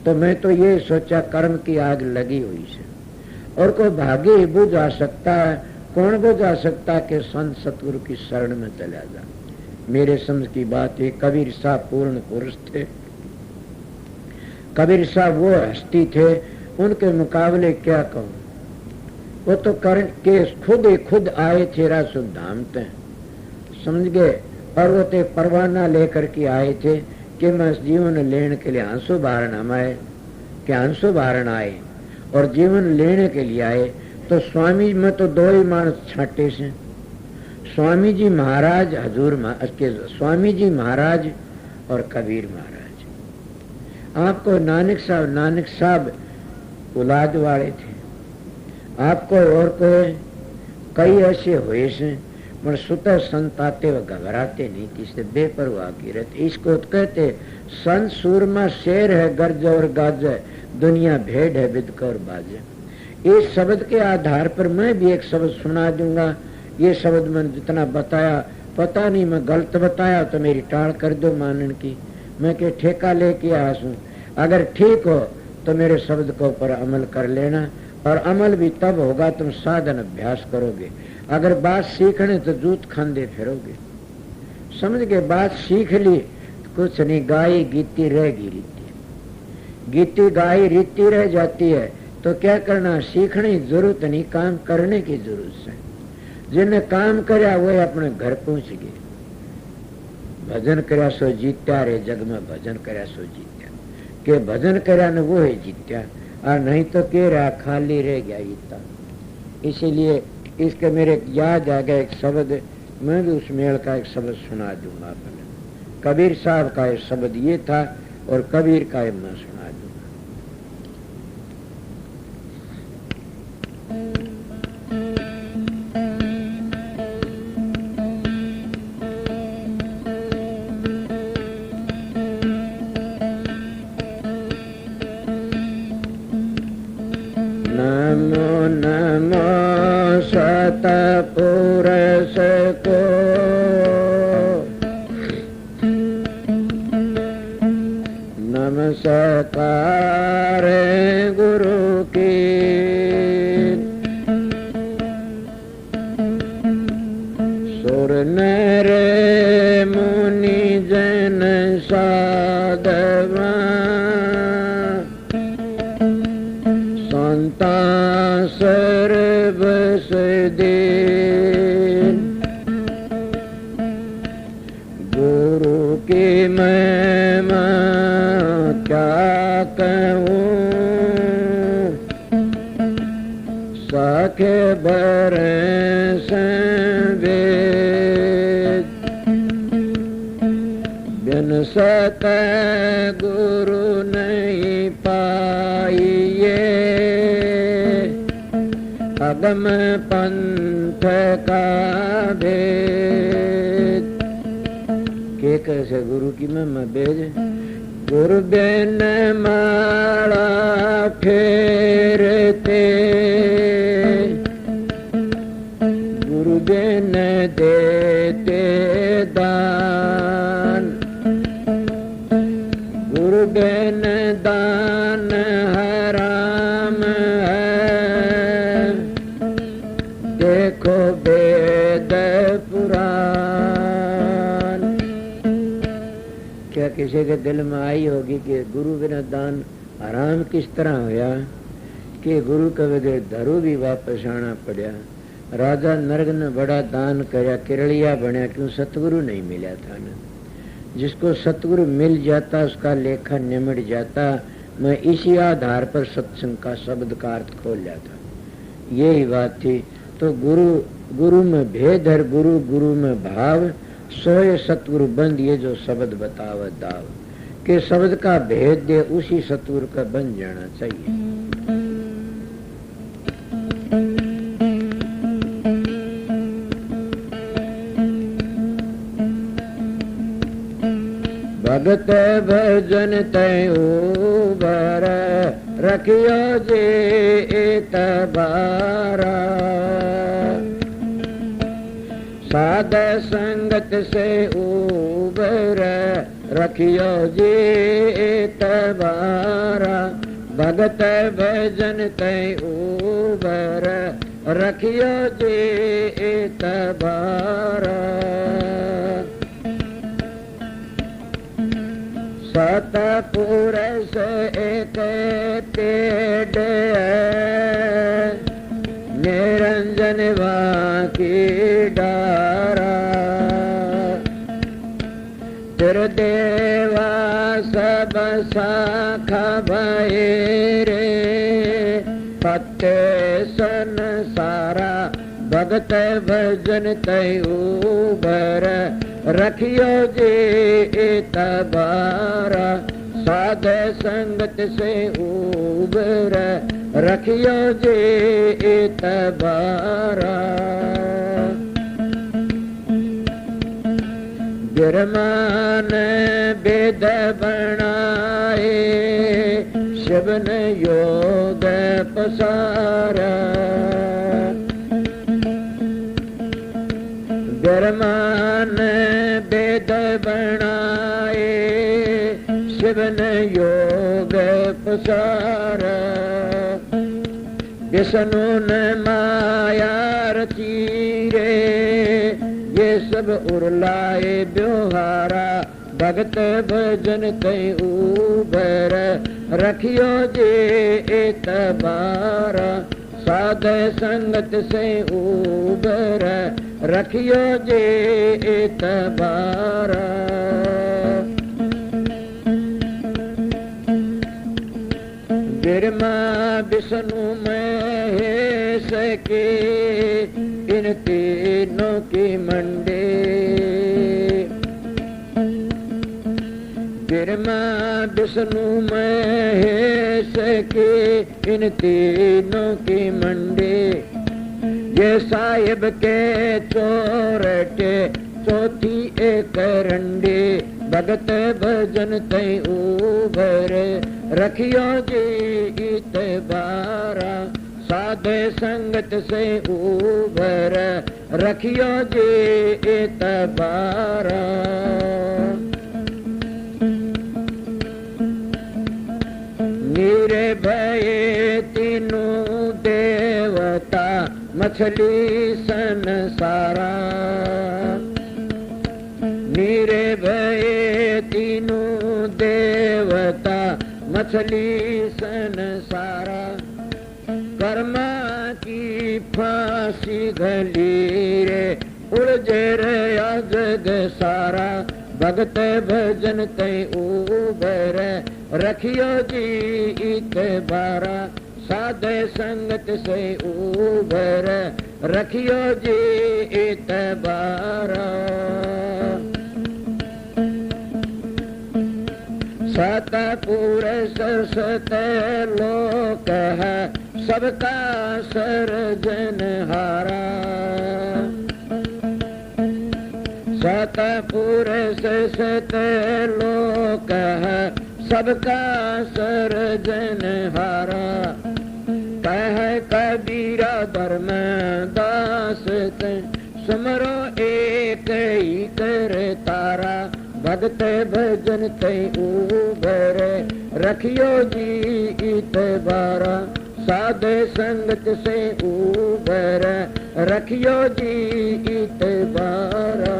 तो मैं तो ये सोचा कर्म की आग लगी हुई से, और कोई भागे ही बुझा सकता है। कौन बुझा सकता कि संत सतगुरु की शरण में चला जा। मेरे समझ की बात है, कबीर साहब पूर्ण पुरुष थे। कबीर साहब वो हस्ती थे, उनके मुकाबले क्या कहूँ। वो तो कर्ण के खुद आए थे रासुल धाम ते, समझ गए। और वो तो परवाना लेकर के आए थे कि मैं जीवन लेने के लिए आंसू बारण आए, कि आंसू बारण आए और जीवन लेने के लिए आए। तो स्वामी में तो 2 ही मानस छाटे से, स्वामी जी महाराज स्वामी जी महाराज और कबीर महाराज। आपको नानक साहब औलाद वाले थे, आपको और कोई कई ऐसे हुए से पर सुतः संत आते व घबराते नहीं थी, इससे बेपरवाह की रहते। इसको तो कहते संत सूरमा शेर है गर्ज और गाजे, दुनिया भेड़ है बिदक और बाजे। इस शब्द के आधार पर मैं भी एक शब्द सुना दूंगा। ये शब्द मैंने जितना बताया पता नहीं मैं गलत बताया तो मेरी टाल कर दो मानन की। मैं के ठेका लेके आसूं, अगर ठीक हो तो मेरे शब्द के ऊपर अमल कर लेना, और अमल भी तब होगा तुम साधन अभ्यास करोगे। अगर बात सीखने तो जूत खांदे फिरोगे। समझ के बात सीख ली तो कुछ नहीं, गाई गीती रहेगी रीति, गीती गाई रीति रह जाती है। तो क्या करना, सीखने की जरूरत नहीं, काम करने की जरूरत है। जिन्हें काम करया वो अपने घर पहुंच गए। भजन करया सो जीत्या रे जग में, भजन करया सो जीत्या। के भजन करया ने वो है जीत्या, और नहीं तो के रहा खाली रह गया जीता। इसीलिए इसके मेरे याद आ गया एक शब्द, मैं भी उस मेल का एक शब्द सुना दूंगा अपने। कबीर साहब का एक शब्द ये था और कबीर का मैं सुना दूंगा। नमो नमो सतपुरुष को, नमस्कार गुरु की। सुर नर मुनि जन साधवा, संता सर्वस दीन। गुरु की महिमा क्या कहूँ, सखे बरस वेद। बिन सत गुरु नहीं पाइए, अगम पंथ का भेद। के कैसे गुरु की महिमा भेद। गुरु बिन माला फेरते, गुरु बिन देते दान। गुरु बिन दान हराम है, देखो वेद पुराण। क्या किसी के दिल में आई होगी कि गुरु बिना दान आराम किस तरह होया, कि गुरु के बगैर धरू भी वापस आना पड़ा। राजा नरग ने बड़ा दान करया, किरलिया बनया, क्यों सतगुरु नहीं मिला था ना। जिसको सतगुरु मिल जाता उसका लेखा निमट जाता। मैं इसी आधार पर सत्संग का शब्द का अर्थ खोल जाता, यही बात थी। तो गुरु में भेद है, गुरु में भाव। सोए सतगुरु बंद, ये जो शब्द बतावत दाव के शब्द का भेद दे, उसी सतगुरु का बन जाना चाहिए। भगत भजन तय उबर, रखियो जे तबारा। साध संगत से उबर, रखियो जे तबारा। भगत भजन तय उबर, रखियो जे तबारा। सतपुरुष एक पेड़, निरंजन बाकी डारा। त्रिदेवा सब शाखा भये रे, पत्ते सन सारा भगत भजन तय उबर रखियो जे तबारा साध संगत से उबर रखियो जे तबारा गिरमान वेद बनाए शिवन योग पसारा गिरमान वेद बनाए शिवन योग पसारा विष्णु न माया रचीरे ये सब उर्लाए ब्योहारा भगत भजन तय उबर रखियो जे तबारा साध संगत से उबर रखियो जे तबारा गिरमा विष्णु महेश के इन तीनों की मंडे गिरमा विष्णु महेश के इन तीनों की मंडे ये साहिब के चोरटे चौथी एक रंडे भगत भजन तय उबर रखियो जी तबारा साध संगत से उबर रखियो जी तबारा निर्भय तीनों देवता मछली संसारा निर्भय तीनों देवता मछली संसारा कर्मा की फांसी घली रे उलझे रहा जग सारा भगत भजन तय उबर रखियो जी तबारा साध संगत से उबर रखियो जी तबारा सतपुर सरसत लोक है सबका सर्जनहारा सतपुर सरसत लोक है सबका सर्जनहारा कह कबीरा धर्म दास सुमरो एक ही कर तारा भगत भजन तय उबर रखियो जी तबारा साध संगत से उबर रखियो जी तबारा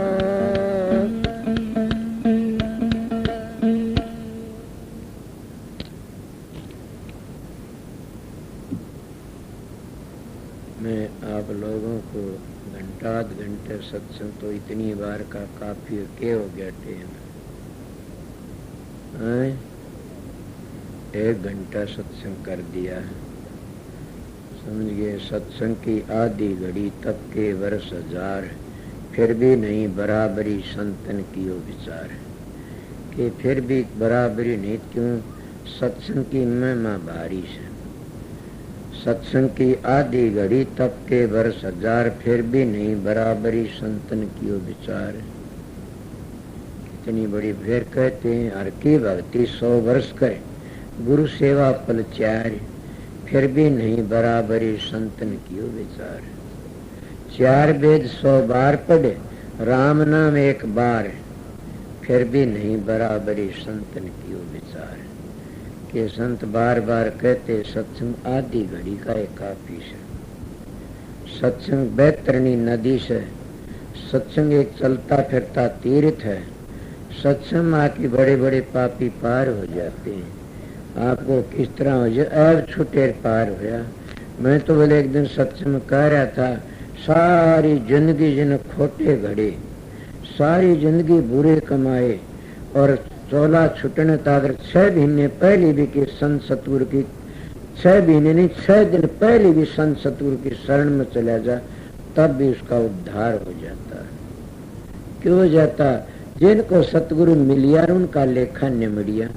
मैं आप लोगों को घंटा आध घंटे सत्संग तो इतनी बार का काफी के हो गया टेम 1 घंटा सत्संग कर दिया समझिए सत्संग की आधी घड़ी तब के वर्ष 1000 फिर भी नहीं बराबरी संतन की वो विचार कि फिर भी बराबरी नहीं क्यों सत्संग की महिमा भारी है सत्संग की आधी घड़ी तब के वर्ष 1000 फिर भी नहीं बराबरी संतन की वो विचार कितनी बड़ी फिर कहते हैं हर की भक्ति 100 वर्ष करे गुरु सेवा पल 4 फिर भी नहीं बराबरी संतन की वो विचार 4 वेद 100 बार पढ़े राम नाम 1 बार फिर भी नहीं बराबरी संतन की वो विचार के संत बार बार कहते सत्संग आधी घड़ी का एक काफी है सत्संग बैतरणी नदी से सत्संग एक चलता फिरता तीर्थ है सत्संग आके बड़े बड़े पापी पार हो जाते हैं आपको किस तरह हो जाए अब छुटे पार होया मैं तो बोले एक दिन सत्संग में कह रहा था सारी जिंदगी जिन खोटे घड़े सारी जिंदगी बुरे कमाए और 16 छुटने तागर 6 महीने पहले भी कि संत सतगुरु की 6 महीने नहीं 6 दिन पहले भी संत सतगुरु की शरण में चला जा तब भी उसका उद्धार हो जाता है। क्यों हो जाता? जिनको सतगुरु मिलिया उनका लेखा निमड़िया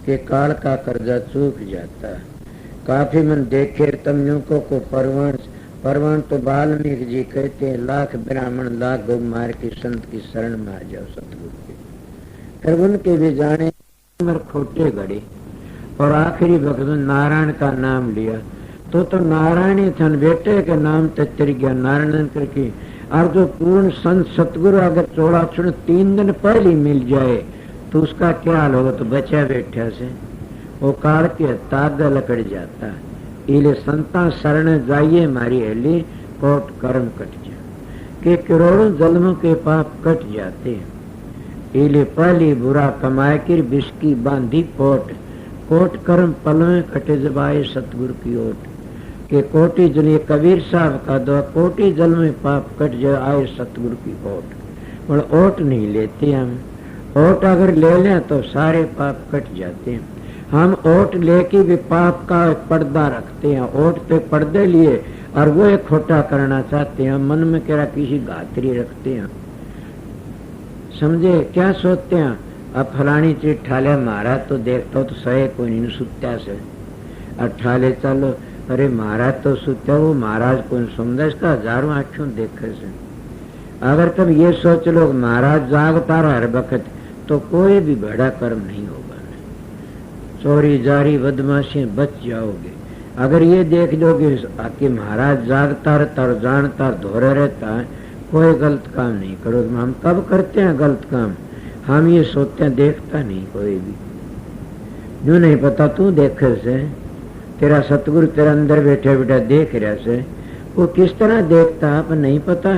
के काल का कर्जा चूक जाता है। काफी मन देखे तमियों को परवण तो वाल्मीकि जी कहते हैं, लाख ब्राह्मण लाख गौ मार के संत की शरण में आ जाओ सतगुरु के। फिर उनके भी जाने खोटे गड़े और आखिरी वक्त नारायण का नाम लिया तो नारायणी थन बेटे के नाम तर गया नारायण करके। और जो पूर्ण संत सतगुरु अगर 14 3 दिन पहले मिल जाए तो उसका क्या हाल होगा? तो बचा बैठा से वो काल के तागा लकड़ जाता। इले संता शरण जाइए मारी हेली कोट कर्म कट जा के करोड़ों जन्मों के पाप कट जाते। इले पहली बुरा कमाए कर बिस्की बांधी कोट कर्म पल में कटे जब आए सतगुरु की ओट के कोटि जन कबीर साहब का दो कोटि जल में पाप कट जाए आए सतगुरु की ओट। और ओट नहीं लेते हम। ओट अगर ले लें तो सारे पाप कट जाते हैं। हम ओट लेके भी पाप का पर्दा रखते हैं। ओट पे पर्दे लिए और वो एक खोटा करना चाहते हैं। मन में कह किसी गात्री रखते हैं। समझे? क्या सोचते हैं? अब फलानी चीज ठाले मारा तो देखता तो सहे कोई नहीं सुत्या से और ठाले चलो अरे महाराज तो सुत्या वो महाराज कौन समझा इसका हजारों आंखों देखे से। अगर तुम ये सोच लो महाराज जागता रहा हर वक्त तो कोई भी बड़ा कर्म नहीं होगा। चोरी जारी बदमाशी बच जाओगे। अगर ये देख लोगे कि महाराज जागता रहता और जानता धोरे रहता है कोई गलत काम नहीं करो। हम कब करते हैं गलत काम? हम ये सोचते हैं देखता नहीं कोई भी। यूं नहीं पता तू देखे से तेरा सतगुरु तेरा अंदर बैठे बैठा देख रहा से वो किस तरह देखता है पर नहीं पता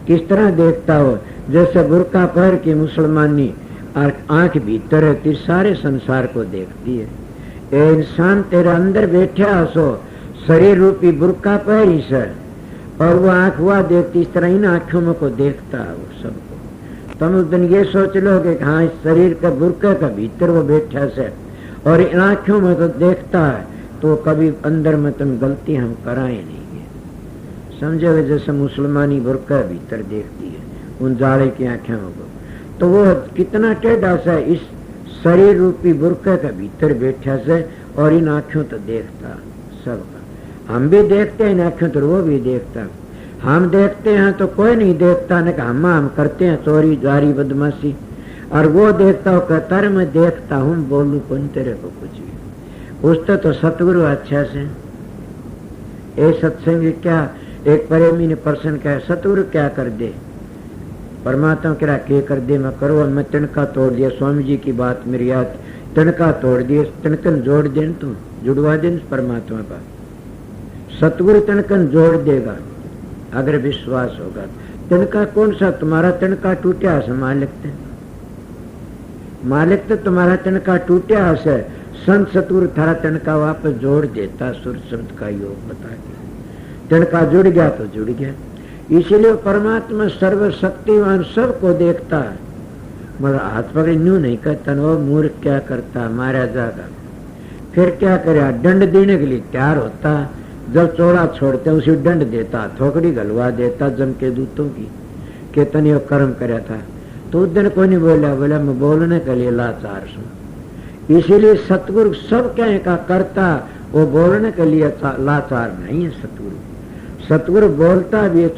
किस तरह देखता हो। जैसे बुरका पहन के मुसलमानी और आंख भीतर रहती सारे संसार को देखती है। ये इंसान तेरा अंदर बैठा सो शरीर रूपी बुरका पहरी से और वो आंख हुआ देखती इस तरह इन आंखों में को देखता है वो सबको। तुम उस दिन ये सोच लो कि हाँ इस शरीर का बुरका का भीतर वो बैठा से और इन आंखों में तो देखता है तो कभी अंदर में तुम गलती हम कराए नहीं है। समझे? जैसे मुसलमानी बुरका भीतर देखती है उन जाले की आंखों को तो वो कितना टेढ़ा सा इस शरीर रूपी बुरका का भीतर बैठा से और इन आंखों तो देखता सबका। हम भी देखते हैं इन आंखों तो वो भी देखता। हम देखते हैं तो कोई नहीं देखता न हम करते हैं चोरी जारी बदमाशी और वो देखता हो कहता मैं देखता हूँ बोलू कौन तेरे को कुछ भी। उससे तो सतगुरु अच्छा से ए सत्संग क्या एक प्रेमी ने प्रश्न कहा सतगुरु क्या कर दे? परमात्मा कह के कर दे? मैं करो मैं तिनका तोड़ दिया। स्वामी जी की बात मेरी याद तिनका तोड़ दिए। तिनकन जोड़ दे तू जुड़वा दे परमात्मा का। सतगुरु तिनकन जोड़ देगा अगर विश्वास होगा। तिनका कौन सा? तुम्हारा तिनका टूटा है मालिक तो तुम्हारा तिनका टूटा है। संत सतगुरु थारा तिनका वापस जोड़ देता सुर शब्द का योग बता के। तिनका जुड़ गया तो जुड़ गया। इसीलिए परमात्मा सर्वशक्तिवान सबको देखता है मगर हाथ पकड़े न्यू नहीं करता। वो मूर्ख क्या करता मारा जाएगा। फिर क्या करे? दंड देने के लिए तैयार होता। जब चोरा छोड़ते उसी दंड देता थोकड़ी गलवा देता जम के दूतों की के तने कर्म कराया था। तो उस दिन कोई नहीं बोला मैं बोलने के लिए लाचार हूँ। इसीलिए सतगुरु सब कहे का करता वो बोलने के लिए लाचार नहीं है। सतगुरु बोलता भी है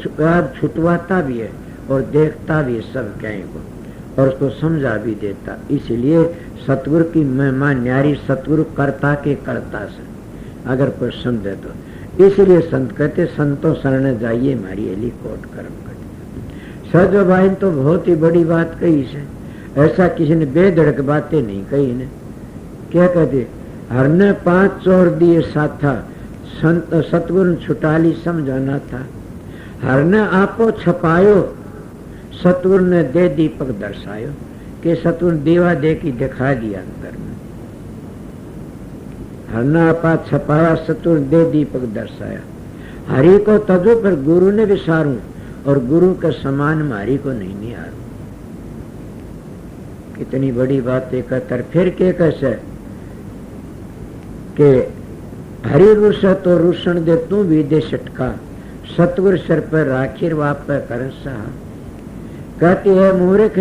छुटवाता भी है और देखता भी है सब कहे को और उसको समझा भी देता। इसलिए सतगुरु की महिमा न्यारी। सतगुरु करता के करता से अगर कोई समझे तो। इसलिए संत कहते संतों शरण जाइए मारी एली कोट कर्म कर। सज भाई तो बहुत ही बड़ी बात कही से। ऐसा किसी ने बेधड़क बातें नहीं कही ने। क्या कहते? हरने 5 चोर दिए साथा संत सतगुरु छुटाली समझाना था। हरने आपो छपायो सतगुरु ने दे दीपक दर्शायो कि सतगुरु दीवा दे की दिखा दिया अंदर में। हरना आपा छपाया सतगुरु दे दीपक दर्शाया। हरि को तजो पर गुरु ने विसारू और गुरु के समान हरि को नहीं निहारू। कितनी बड़ी बात एक फिर के कैसे के हरि रुष तो रुषण दे तू भी दे छटका सतगुरु सिर पर राखी वाप पे कर सहा। कहती है मूर्ख,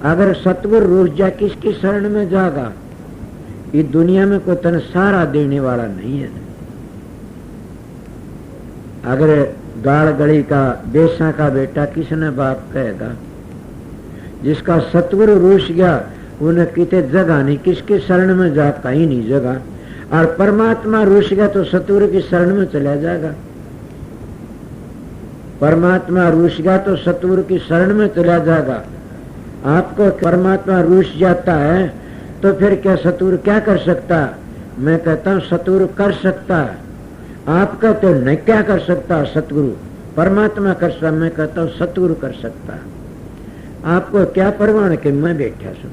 अगर सतगुरु रूठ जा किसकी शरण में जागा? इस दुनिया में कोई तन सारा देने वाला नहीं है। अगर गाड़ गली का बेसा का बेटा किसने बाप कहेगा? जिसका सतगुरु रूठ गया उन्हें किते जगह नहीं, किसकी शरण में जा कहीं नहीं जगह। और परमात्मा रूठ गया तो सतगुरु की शरण में चला जाएगा। परमात्मा रूठ गया तो सतगुरु की शरण में चला जाएगा। आपको परमात्मा रूठ जाता है तो फिर क्या सतगुरु क्या कर सकता? मैं कहता हूँ सतगुरु कर सकता है। आप कहते हो नहीं क्या कर सकता सतगुरु? परमात्मा कर सकता। मैं कहता हूँ सतगुरु कर सकता है। आपको क्या परवाह कि मैं बैठा सू?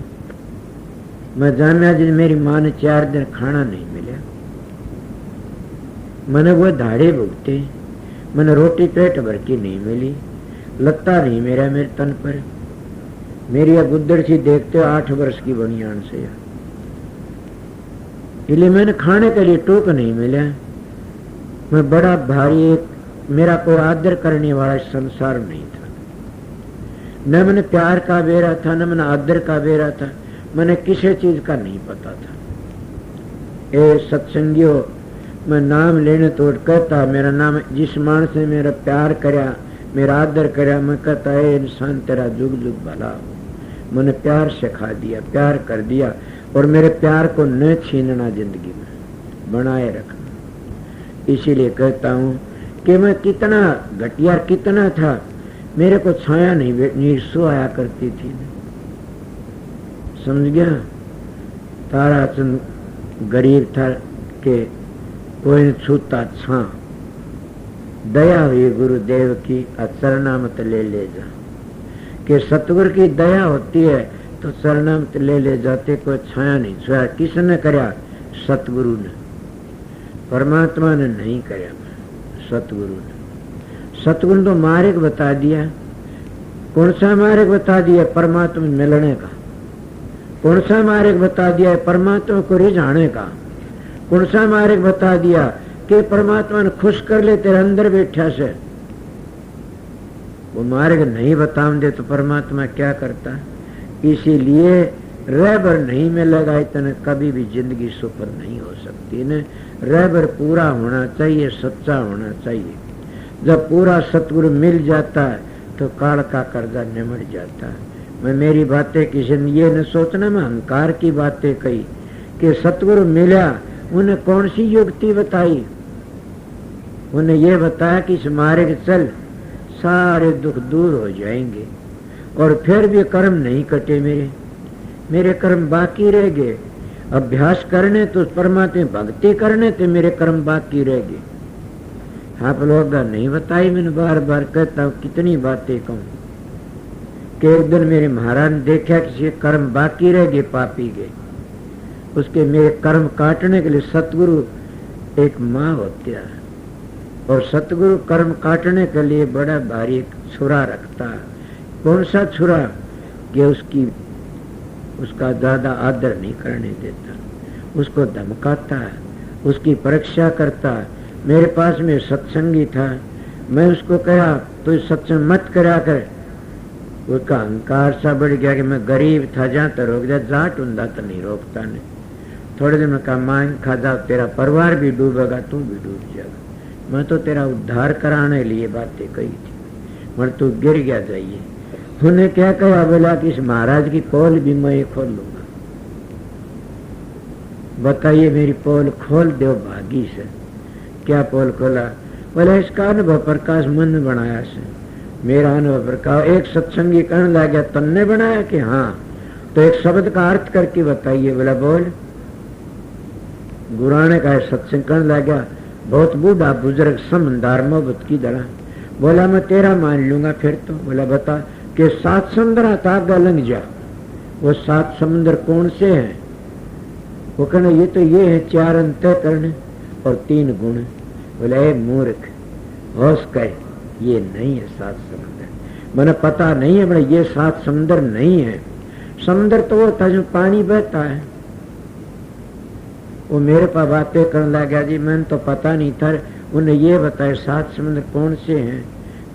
मैं जाना जी मेरी माँ ने 4 दिन खाना नहीं मिला, मैंने वो दाढ़े भुगते, मैंने रोटी पेट भर की नहीं मिली, लत्ता नहीं मेरा मेरे तन पर, मेरी गुद्दड़ सी देखते हो 8 वर्ष की बनियान से, इसलिए मैंने खाने के लिए टोक नहीं मिला। मैं बड़ा भारी, मेरा कोई आदर करने वाला संसार नहीं था। न मैंने प्यार का बेरा था, न मैंने आदर का बेरा था, मैंने किसी चीज का नहीं पता था। ए सत्संगियों, मैं नाम लेने तो कहता मेरा नाम, जिस मानस ने मेरा प्यार करया, मेरा आदर करया, मैं कहता है इंसान तेरा जुग जुग भला हो। मैंने प्यार सिखा दिया, प्यार कर दिया, और मेरे प्यार को न छीनना, जिंदगी में बनाए रखना। इसीलिए कहता हूँ कि मैं कितना घटिया कितना था, मेरे को छाया नहीं सो आया करती थी। समझ गया? ताराचंद गरीब था कि कोई छूता छा, दया हुई गुरुदेव की चरणामत ले जा, कि सतगुरु की दया होती है तो चरणामत ले जाते, कोई छाया नहीं छाया। किसने करया? सतगुरु ने, परमात्मा ने नहीं करया, सतगुरु ने। सतगुरु तो मार्ग बता दिया। कौन सा मार्ग बता दिया? परमात्मा मिलने का। कौन सा मार्ग बता दिया है? परमात्मा को रिझाने का। कौन सा मार्ग बता दिया कि परमात्मा ने खुश कर ले तेरे अंदर बैठा से? वो मार्ग नहीं बताऊं दे तो परमात्मा क्या करता? इसीलिए रहबर नहीं मिलेगा इतने कभी भी जिंदगी सफल नहीं हो सकती। न रहबर पूरा होना चाहिए, सच्चा होना चाहिए। जब पूरा सतगुरु मिल जाता है तो काल का कर्जा निमट जाता है। मैं मेरी बातें किसी ने ये न सोचना मैं अहंकार की बातें कही कि सतगुरु मिला, उन्हें कौन सी युक्ति बताई? उन्हें ये बताया कि इस मार्ग चल, सारे दुख दूर हो जाएंगे। और फिर भी कर्म नहीं कटे, मेरे कर्म बाकी रह गए। अभ्यास करने तो परमात्मा भक्ति करने तो मेरे कर्म बाकी रह गए। आप लोग नहीं बताई, मैंने बार बार कहता हूँ, कितनी बातें कहूँ कि एक दिन मेरे महाराज ने देखा किसी कर्म बाकी रह गए, पापी गए, उसके मेरे कर्म काटने के लिए सतगुरु एक माँ होती है, और सतगुरु कर्म काटने के लिए बड़ा भारी एक छुरा रखता है। कौन सा छुरा? कि उसका ज्यादा आदर नहीं करने देता, उसको धमकाता है, उसकी परीक्षा करता है। मेरे पास में सत्संगी था, मैं उसको कहा तो सत्संग मत करा कर। उसका अहंकार सा बढ़ गया कि मैं गरीब था, जहाँ तो रोक जा, जाट उंदा तो नहीं रोकता ने। थोड़े दिन में कहा मांग खादा, तेरा परिवार भी डूबेगा, तू भी डूब जाएगा। मैं तो तेरा उद्धार कराने लिए बातें कही थी, मगर तू गिर गया। जाइए उन्हें क्या कहा? बोला कि इस महाराज की पोल भी मैं खोल लूंगा। बताइए, मेरी पोल खोल दो भागी से। क्या पोल खोला? बोला इसका अनुभव प्रकाश मन ने बनाया से। मेरा अनुभव प्रकाश एक सत्संगी कहने लग गया, तन्ने बनाया कि हाँ? तो एक शब्द का अर्थ करके बताइए। बोला बोल। गुराने का सत्संग कहने लग गया, बहुत बूढ़ा बुजुर्ग समझदार मोहब्बत की दड़ा। बोला मैं तेरा मान लूंगा फिर तो। बोला बता कि 7 समुद्र था लंघ जा। वो 7 समुद्र कौन से हैं? वो कहना ये है 4 अंतःकरण और 3 गुण। बोले ए मूर्ख, होश कहे ये नहीं है 7 समुद्र। मैंने पता नहीं है, बोले ये 7 समुद्र नहीं है। समुद्र तो वो था जो पानी बहता है। वो मेरे पास बातें करने लगा जी, मैंने तो पता नहीं था। उन्हें ये बताए 7 समुद्र कौन से हैं।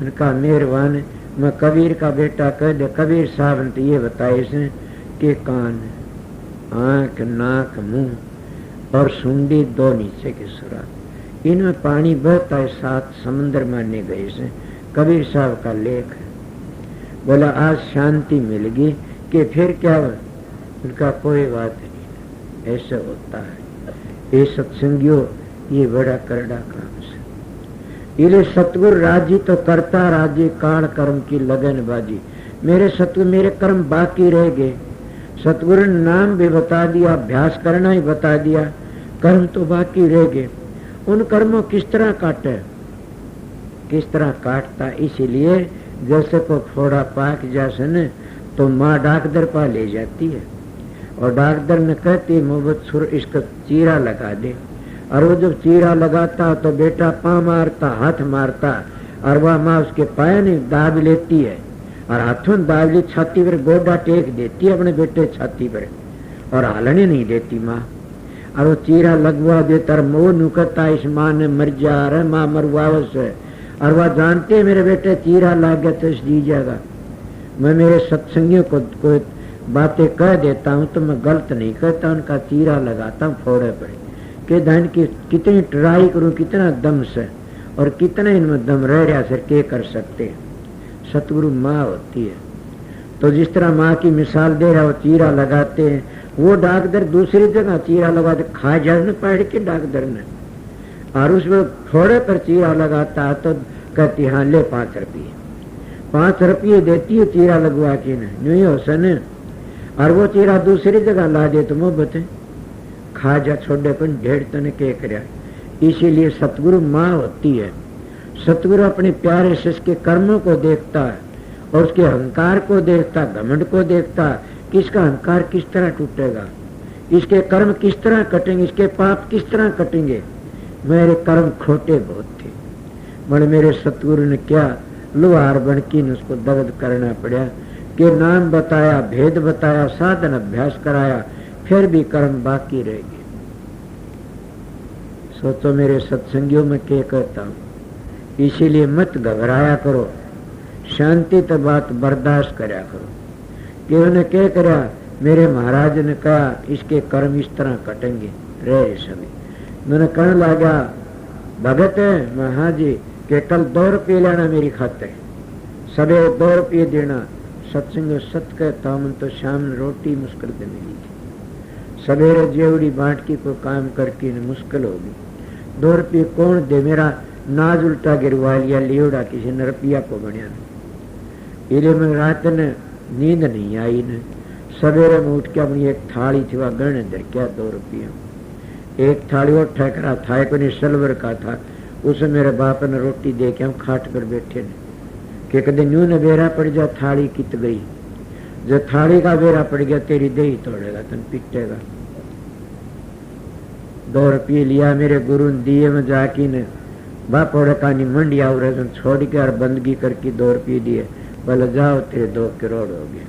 उनका मेहरबान मैं कबीर का बेटा कह दे। कबीर साहब ने तो ये बताए इसने कि कान, आंख, नाक, मुंह और सुंडी 2 नीचे के सुराख, इनमें पानी बहता है, 7 समुद्र माने गए से। कबीर साहब का लेख है। बोला आज शांति मिल गई कि फिर क्या हुआ? उनका कोई बात नहीं, ऐसा होता है। ये सत्संगियों ये बड़ा करड़ा काम है। इले सतगुरु राजी तो करता राजी, काल कर्म की लगन बाजी। मेरे सतगुरु मेरे कर्म बाकी रह गए। सतगुरु ने नाम भी बता दिया, अभ्यास करना ही बता दिया, कर्म तो बाकी रह गए। उन कर्मों किस तरह काटे, किस तरह काटता? इसीलिए जैसे को फोड़ा पाक जैसे न तो माँ डाकदर पा ले जाती है और डाकदर ने कहती मोहब्बत सुर इसका चीरा लगा दे। और वो जब चीरा लगाता तो बेटा पाँव मारता, हाथ मारता, और वह माँ उसके पाए नहीं दाब लेती है और हाथों दाब ली, छाती पर गोडा टेक देती है अपने बेटे छाती पर और हालने नहीं देती माँ। और वो चीरा लगवा देता और मोह नुकता इस माँ ने मर जा रहा माँ मरवावस है। और वह जानते मेरे बेटे चीरा लाग गया तो इस दी जाएगा। मैं मेरे सत्संगियों को कोई बातें कह देता हूँ तो मैं गलत नहीं कहता, उनका चीरा लगाता हूँ फोड़े पड़े कि धन की कितनी ट्राई करूँ, कितना दम से और कितना इनमें दम रह रहा सर के कर सकते। सतगुरु माँ होती है तो जिस तरह माँ की मिसाल दे रहा वो चीरा लगाते हैं। वो डाकदर दूसरी जगह चीरा लगाते, खा जाने पड़ के डाकदर ने, और उसमें थोड़े पर चीरा लगाता तो कहती हाँ ले 5 रुपये, 5 रुपये देती है चीरा लगवा के नहीं हो सने। और वो चीरा दूसरी जगह ला दे तो मोहब्बत खा जा छोड़े पर ढेर तने के कर। इसीलिए सतगुरु माँ होती है। सतगुरु अपने प्यारे शिष्य के कर्मों को देखता है और उसके अहंकार को देखता, घमंड को देखता कि इसका अहंकार किस तरह टूटेगा, इसके कर्म किस तरह कटेंगे, इसके पाप किस तरह कटेंगे। मेरे कर्म खोटे बहुत थे, मगर मेरे सतगुरु ने क्या लोहार बनकी ने उसको दर्द करना पड़ा कि नाम बताया, भेद बताया, साधन अभ्यास कराया, फिर भी कर्म बाकी रह गए। सोचो मेरे सत्संगियों में क्या कहता हूँ। इसीलिए मत घबराया करो, शांति तो बात बर्दाश्त कराया करो। कि उन्होंने क्या करा, मेरे महाराज ने कहा इसके कर्म इस तरह कटेंगे रहे सभी। मैंने कहने लगा भगत है महाजी के कल 2 रुपये लेना मेरी खाते, सवेरे 2 रुपये देना। सत्संग सत कहता हूँ तो शाम में रोटी मुश्किल से मिली थी, सवेरे जेवड़ी बांट की कोई काम करके मुश्किल होगी। 2 रुपये कौन दे, मेरा नाज उल्टा गिरवा लिया लियोड़ा किसी ने रुपया को बढ़िया ने। इले में रात ने नींद नहीं आई ने, सवेरे में उठ के अपनी एक थाली थी वह गण दर क्या 2 रुपया एक थाली और ठहरा था, एक सिल्वर का था, उसे मेरे बाप ने रोटी दे के हम खाट पर बैठे ने कि कदे न्यू ने बेरा पड़ जा थाली कित गई, जो थाली का बेरा पड़ गया तेरी दही तोड़ेगा तन पिटेगा। 2 रुपये लिया मेरे गुरु दिए में जाके ने बाप कानी मंडिया छोड़ के और बंदगी करके 2 रुपये दिए, बोले जाओ तेरे 2 करोड़ हो गए।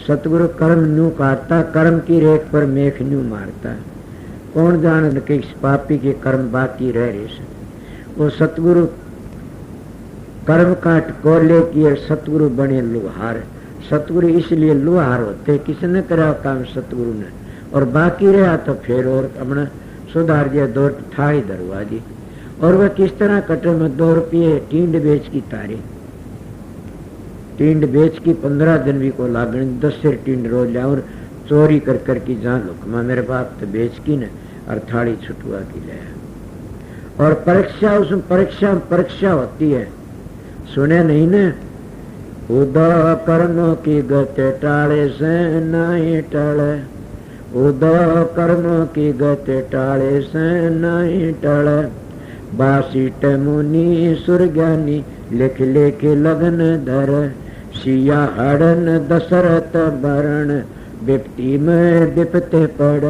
सतगुरु कर्म न्यू काटता, कर्म की रेख पर मेख न्यू मारता। कौन जाने कि इस पापी के कर्म बाकी रह रहे से। वो सतगुरु कर्म काट को लेके सतगुरु बने लुहार। सतगुरु इसलिए लुहार होते, किसने करा काम सतगुरु ने, और बाकी रहा तो फिर और अपना सुधार दिया 2 ठाई दरवा दी। और वह किस तरह कटे में 2 रुपये टींड बेच की तारी, टींड बेच की 15 दिन भी को लागण 10 सिर टींड रोज लिया और चोरी कर कर की जान लुकमा मेरे बाप तो बेच की न और थाली छुटवा की लाया। और परीक्षा उसमें परीक्षा होती है, सुने नहीं न, उदो कर्मों की गति टाले से नहीं टले, उदो कर्मों की गति टाले से नहीं टले, बासीट मुनि सुरज्ञानी लिख लेख लगन धर, सिया हड़न दशरथ भरण विपत्ति में विपते पड़,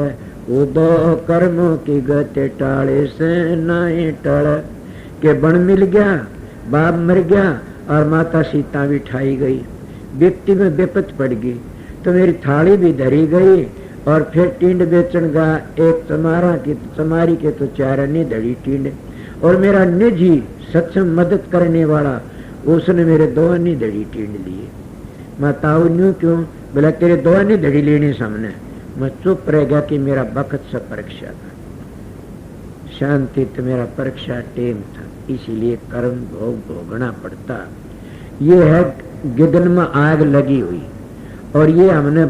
उदो कर्मों की गति टाले से नहीं टल। के बण मिल गया, बाप मर गया और माता सीता भी ठाई गई, विपत्ति में विपत पड़ गई तो मेरी थाली भी धरी गई। और फिर टींड बेचन गा एक चमारा की चमारी के तो 4 नहीं धड़ी टींड, और मेरा निजी सत्संग मदद करने वाला उसने मेरे दो अन्नी धड़ी टींड लिए। मैं ताऊ न्यू क्यों, बोला तेरे दो अन्नी धड़ी लेने सामने। मैं चुप रह गया कि मेरा वक्त से परीक्षा था, शांति तो मेरा परीक्षा टेम था, इसीलिए कर्म भोग भोगना पड़ता। ये है गिदन में आग लगी हुई, और ये हमने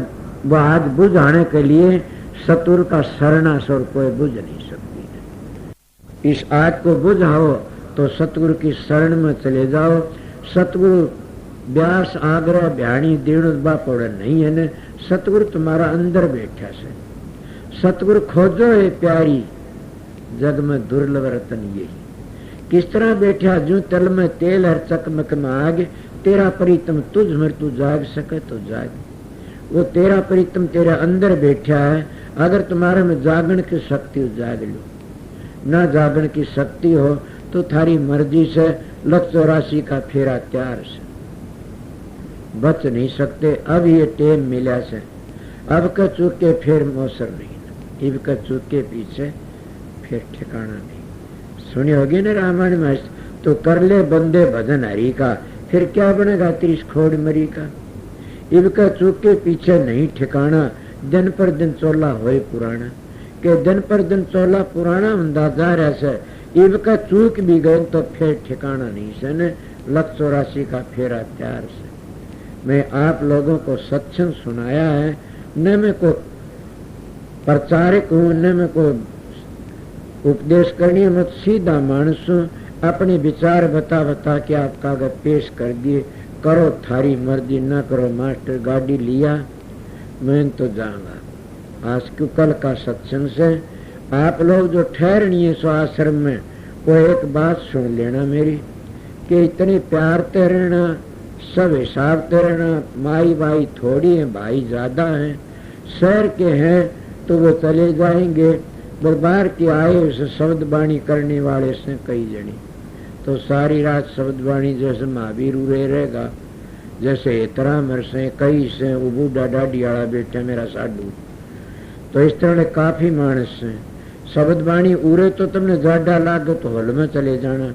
वो आग बुझाने के लिए सतुर का शरणासुर कोई बुझ नहीं सकती। इस आग को बुझाओ तो सतगुरु की शरण में चले जाओ। सतगुरु व्यास आग्रह भ्याणी दीण बापोड़ नहीं है न, सतगुरु तुम्हारा अंदर बैठा से। सतगुरु खोजो है प्यारी, जग में दुर्लभ रतन यही। किस तरह बैठा, जो तल में तेल हर चकमक में आग, तेरा प्रीतम तुझ में तू जाग सके तो जाग। वो तेरा प्रीतम तेरे अंदर बैठा है। अगर तुम्हारे में जागण की शक्ति हो जाग लो, ना जागण की शक्ति हो तो थारी मर्जी से 184 का फेरा त्यार से बच नहीं सकते। अब ये टेम मिला से, अब का चूके फिर मौसर नहीं, इब का चूके पीछे फिर ठिकाना नहीं। सुनी होगी ना रामायण में, तो कर ले बंदे भजन हरि का, फिर क्या बनेगा त्रिश खोड़ मरी का। इब का चूके पीछे नहीं ठिकाना, दिन पर दिन चोला होए पुराना। के दिन पर दिन चोला पुराना हुंदा जा रहा से, इब का चूक भी गए तो फिर ठिकाना नहीं से न, 184 का फेरा त्यार से। मैं आप लोगों को सत्संग सुनाया है, न मैं को प्रचारक हूँ, न मैं को उपदेश करनी, मत सीधा मानस हूँ। अपने विचार बता बता के आप कागज पेश कर दिए, करो थारी मर्जी, न करो मास्टर गाड़ी लिया, मैं तो जाऊंगा। आज क्यों कल का सत्संग से आप लोग जो ठहरनी सो आश्रम में, वो एक बात सुन लेना मेरी, कि इतने प्यार ते रहना, सब हिसाब ते रहना। माई भाई थोड़ी है, भाई ज्यादा है। शहर के हैं तो वो चले जाएंगे, बार के आए उसे शब्द बाणी करने वाले से कई जनी, तो सारी रात शब्द बाणी जैसे महावीर उरे रहेगा, जैसे इतरा मर से कई से वो बूढ़ा डाडी वाला बेटा मेरा साडू, तो इस तरह काफी मानस है। शब्द बाणी उरे तो तुमने ज्यादा लागे तो हॉल में चले जाना,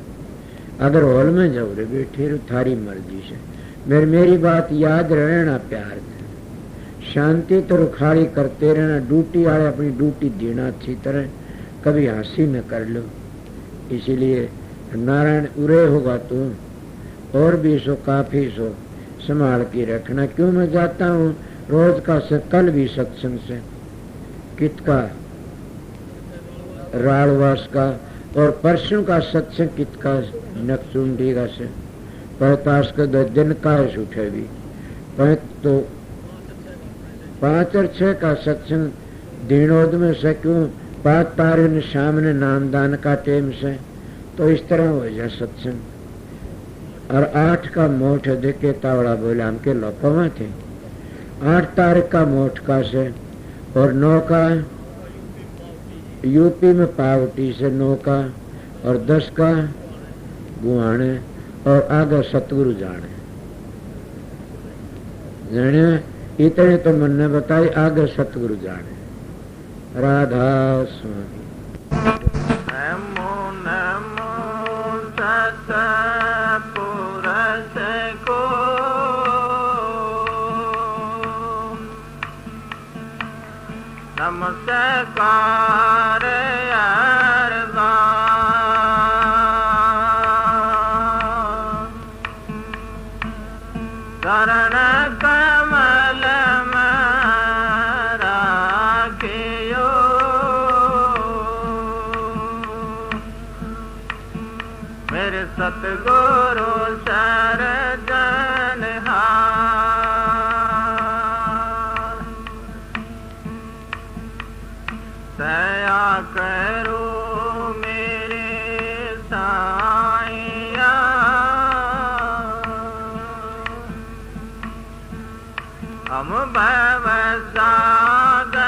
अगर हॉल में जाओ रे बैठे रो थारी मर्जी से। मेरी बात याद रहना, प्यार से शांति तो रुखाड़ी करते रहना। ड्यूटी आए अपनी ड्यूटी देना अच्छी तरह, कभी हंसी न कर लो। इसीलिए नारायण उरे होगा तू, और भी सो काफी सो संभाल के रखना। क्यों मैं जाता हूँ रोज का से, कल भी सत्संग से, कित का राड़वास का, और परसों का सत्संग कित का नक्सुंडी का से, 45 का 10 दिन का उठे भी, तो 5 और 6 का सत्संग दिनोद में से क्यों 5 तारीख शाम ने नामदान का टेम से, तो इस तरह हो जाए सत्संग। और 8 का मोठ देखे तावड़ा बोले हमके लोपवा थे, 8 तारीख का मोठ का से, और 9 का यूपी में पावटी से 9 का, और 10 का गुआने, और आगे सतगुरु जाने। जाने इतने तो मन ने बताई, आगे सतगुरु जाने। राधा स्वामी। नमो नमो सतपुरुष को, नमस्कार चरण कमल में राखियो, मेरे सतगुरु शरणहार। दया करो मेरे साईया, हम भव सागर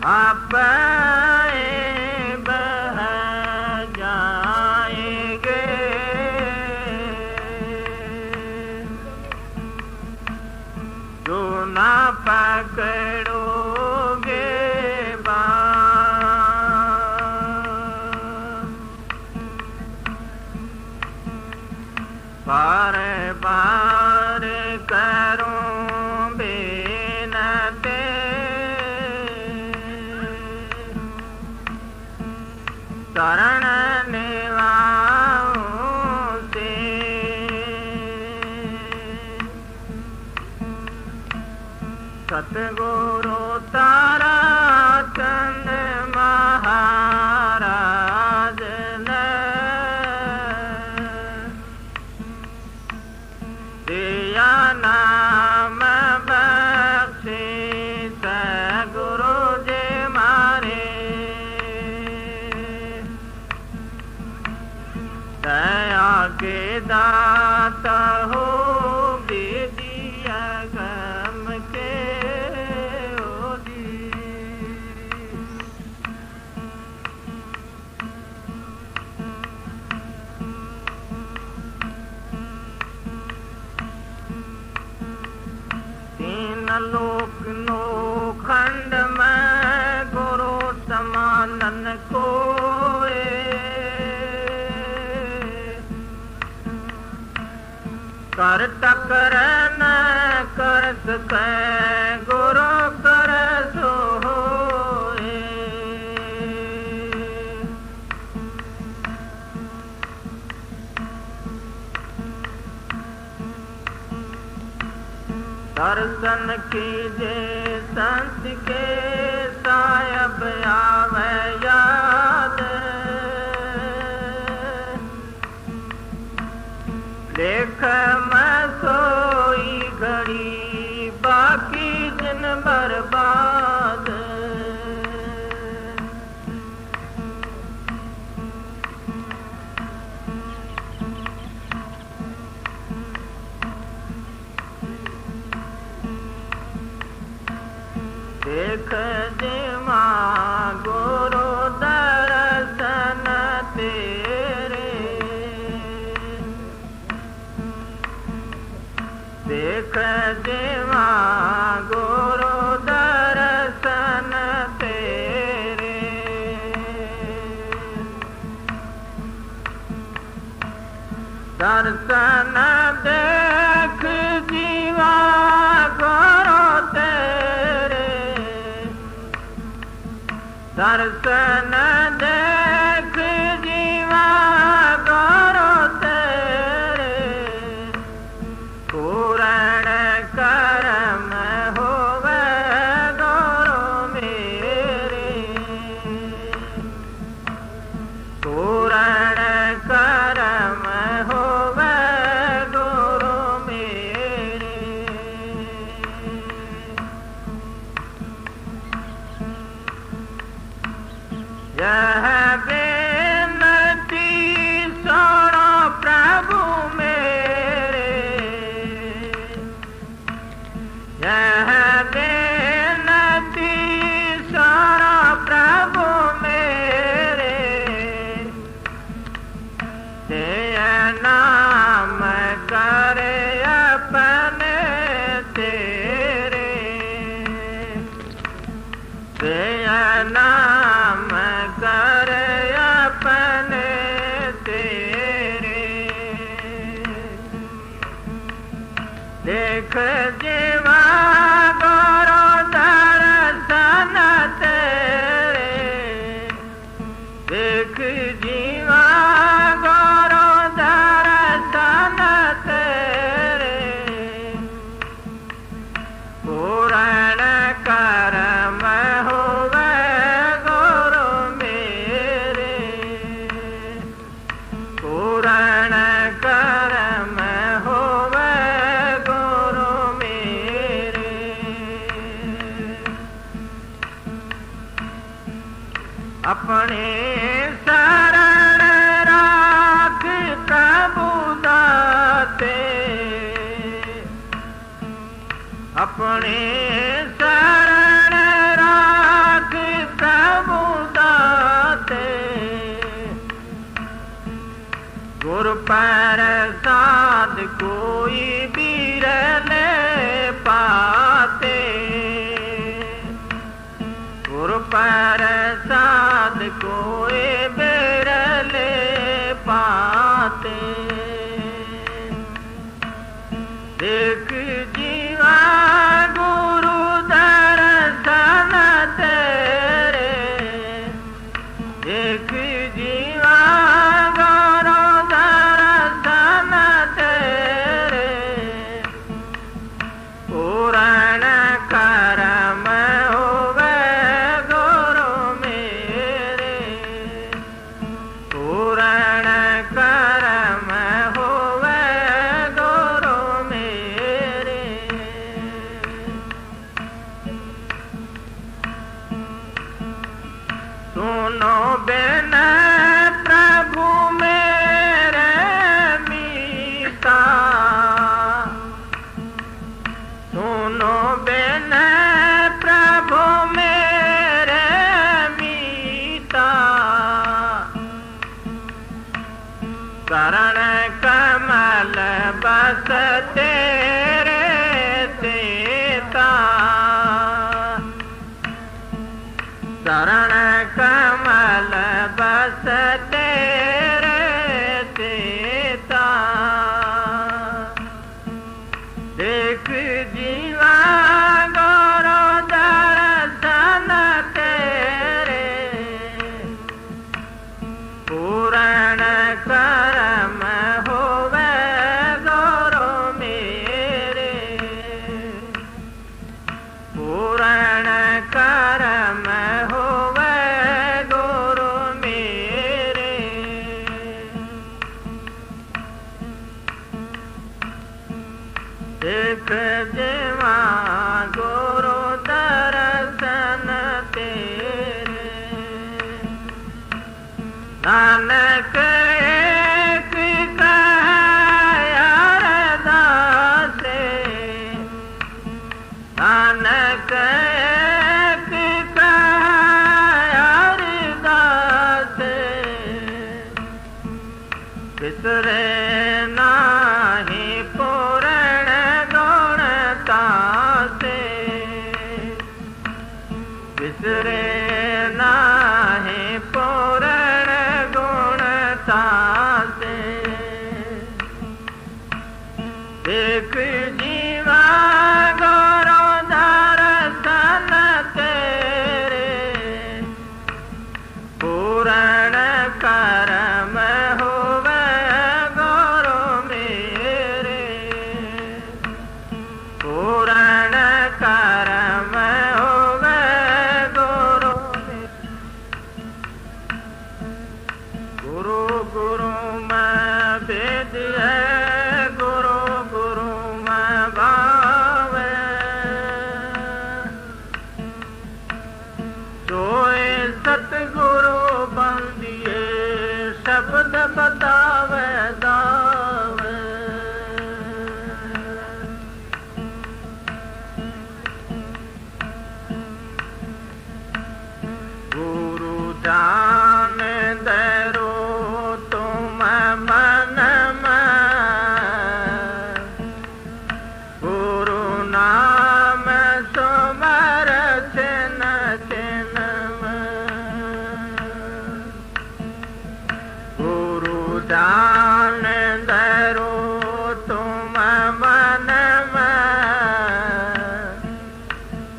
आप बह जाएंगे, जो ना पकड़ो शरण निवाऊं से सतगुरु तारा चंद महाराज ने दिया नाम बख्शीश गुरु जी मारे दया के दाता हो विद्या गम के ओदी तीन लोक नो खंड में गुरु समानन कोए कर टकर न कर सके गुरु कर सोए दर्शन कीजे संत के सायब आवे याद देख मैं सोई घड़ी बाकी दिन बर्बाद देख जिमा गुरु दर्शन तेरे देख जिमा गुरु दर्शन तेरे दर्शन देख जीवा गुरु तेरे दर्शन देख जीवा गुरु तेरे पूर्ण कर्म होवे गुरु मेरे पूर्ण कर्म होवे गुरु मेरे यह बेनती सुनो प्रभु मेरे यह बेनती सुनो प्रभु मेरे तेय नाम करे अपने तेरे तेय नाम करे अपने तेरे देख जीवा गुरु दर्शन तेरे देख जीवा गुरु दर्शन तेरे पूर्ण कर्म होवे गुरु मेरे पूर्ण कर्म होवे गुरु मेरे अपने शरण राख प्रभु दाते अपने शरण राख प्रभु दाते गुरु प्रसाद कोई बिरले पाते गुरु प्रसाद कोई बिरले पाते देख जीवा गुरु दर्शन तेरे देख जी सुनो बिन प्रभु मेरे मीता, सुनो बिन प्रभु मेरे मीता, चरण कमल बस तेरे सीता, चरण कमल बस तेरे सीता, देख जीवा गौरो दर्शन तेरे, पूर्ण कर्म होवे गौरो मेरे, पूर्ण कर्म होवे गौरो मेरे, देख जीवा गुरु दर्शन तेरे, नानक एक कहे अरदासे, नानक एक कहे अरदासे, बिसरे नाही पूर्ण गुणता से, बिसरे नाही पूर्ण गुणता से, देख जीवा गौरो दर्शन तेरे, पूर्ण कर्म होवे गौरो मेरे, पूर्ण कर्म होवे गौरो मेरे, गुरु गुरु मैं वेद है, गुरु गुरु मैं भाव है, सोए सतगुरु बंदिए शब्द बतावे दावे, गुरु जान दरो तुम मन में, गुरु नाम सुमर चिन चिन में, गुरु जान दरो तुम मन में,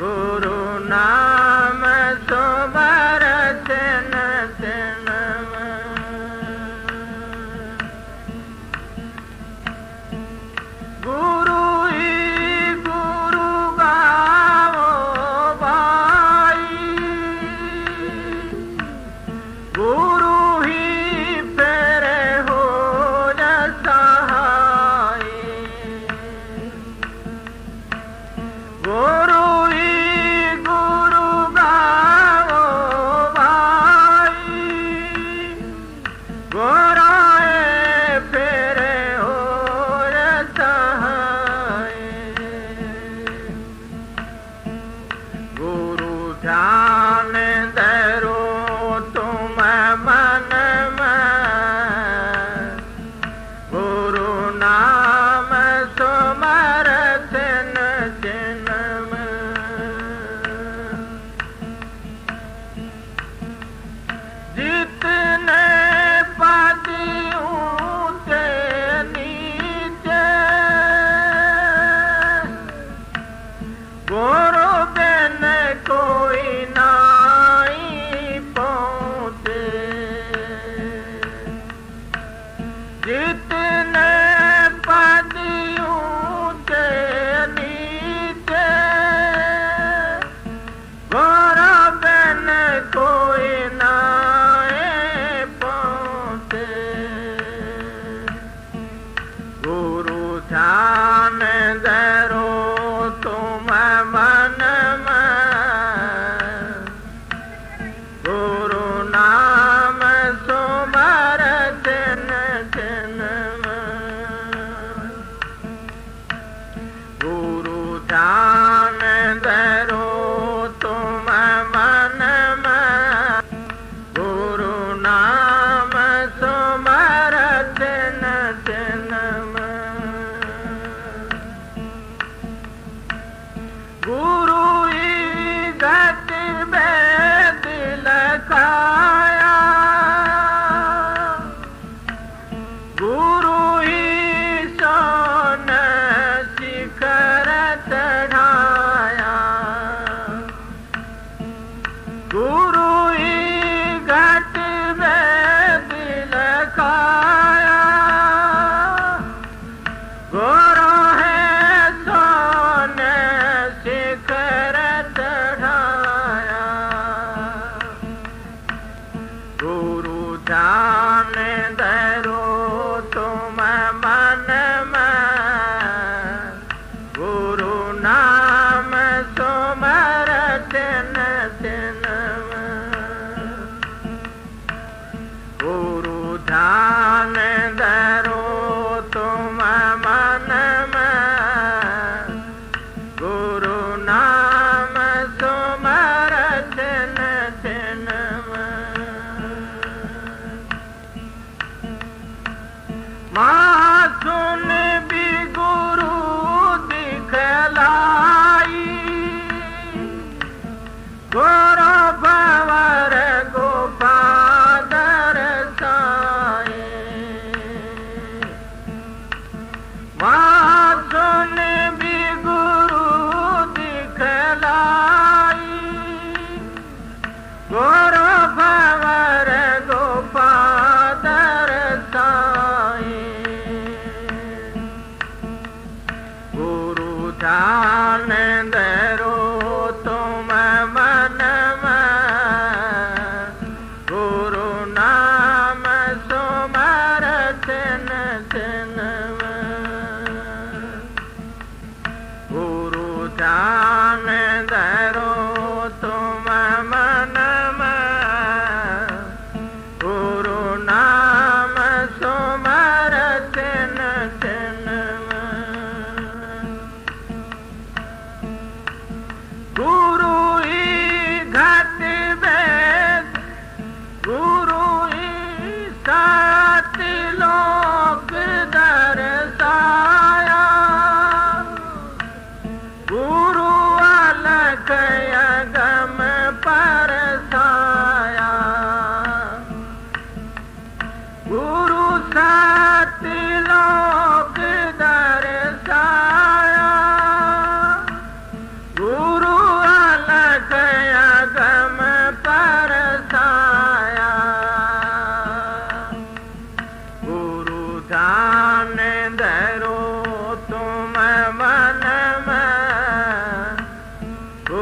गुरु नाम सुमर चिन चिन में, गुरु ही गुरु गावो भाई, गुरु ही फेरे हो सहाय, गुरु ही गुरु गावो भाई, गोराए फेरे हो सहाय, गुरु ध्यान धरो तुम मन में, गुरु नाम सुमर चिन चिन में, जितने पदी ऊंचे नीचे, गुरु बिन कोई न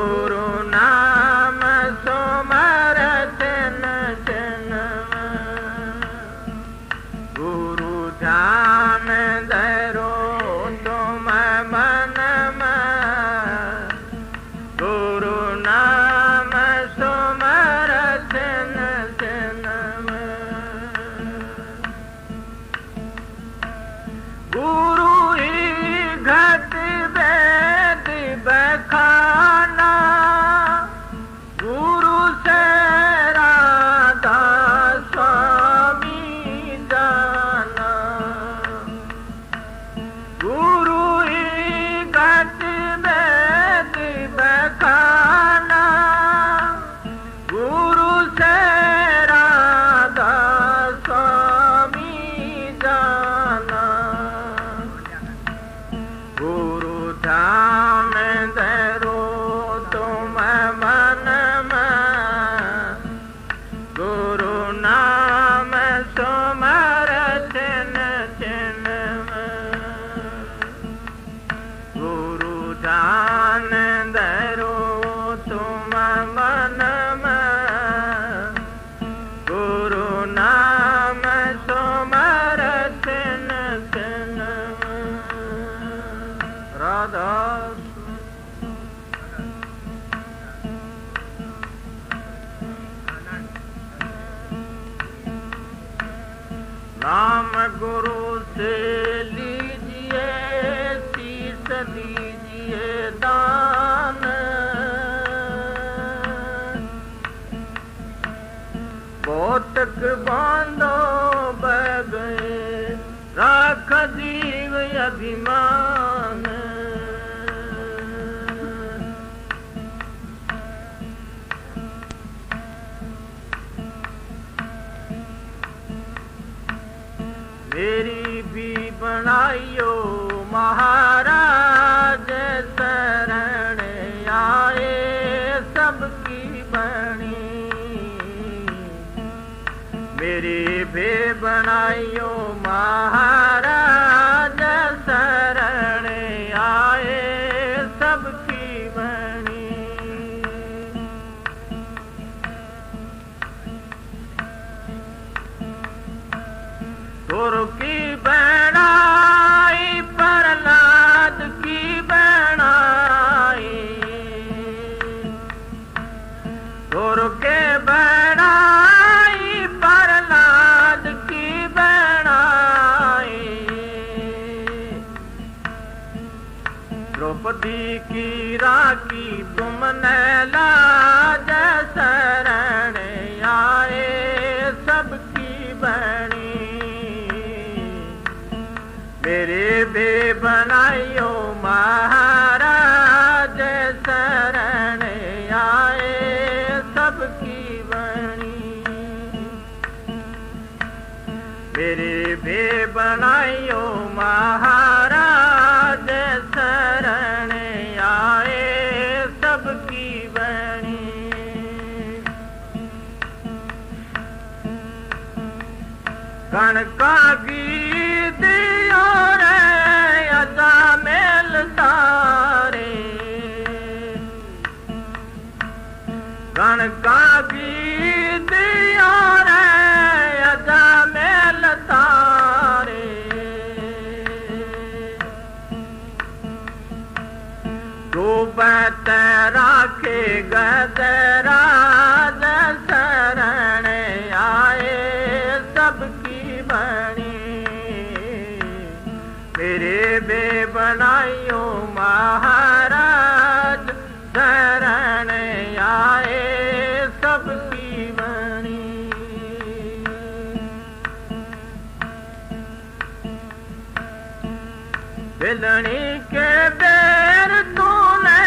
गुरु नाम सुमर चिन चिन गुरु ध्यान धरो तुम मन में गुरु नाम सुमर चिन चिन गुरु ही घट वेद बखाना गुरु से राधा स्वामी जाना गुरु ही घट वेद बखाना गुरु से राधा स्वामी जाना गुरु ध्यान धरो तुम मन में गुरु नाम सुमर चिन चिन गुरु ध्यान धरो तुम मन में गुरु नाम सुमर चिन चिन राधा नाम गुरु से लीजिए शीस दीजिए दान कोटक बांधो बगए राख जीव अभिमान मेरी भी बनाइयो महाराज शरण आए सबकी बनी मेरी भी बनाइयो महाराज शरण आए सबकी बनी गुरु की बनाई प्रहलाद की बनाई गुरु के बनाई प्रहलाद की बनाई द्रौपदी की राखी तुमने लाज शरण आए सबकी बनी मेरे भी बनाइयो महाराज शरण आए सबकी बनी मेरे भी बनाइयो महाराज शरण आए सबकी बनी कणका गीत और अजा मेल तारे कणका गीत और अजा मेल तारे डूबत राखे गजराज शरण आए सबकी बनी मेरे बे बनाइयो महाराज शरण आए सबकी बनी बिलनी के बेर तूने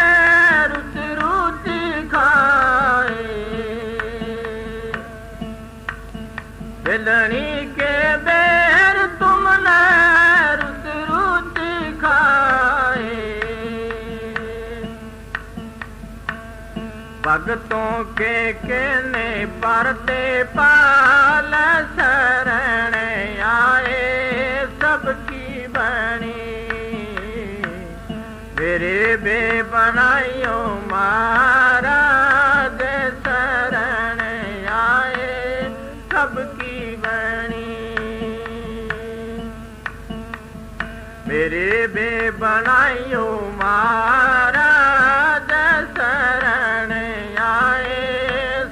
रुच रुचि खाए बिलनी के बेर तुमने रुच रुचि खाए भगतों के कहने परते पाल शरण आए सबकी बनी मेरे बे बनाइयो माँ महाराज शरण आए सबकी बनी। मेरे बे बनाइयो महाराज शरण आए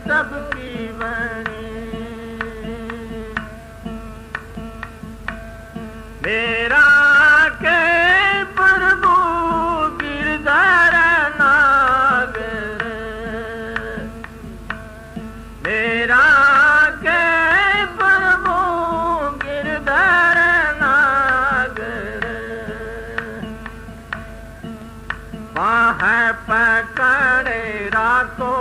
सबकी बनी। मेरा के प्रभु गिरधर नागर, मेरा के प्रभु गिरधर नागर। बाह पकड़े राखो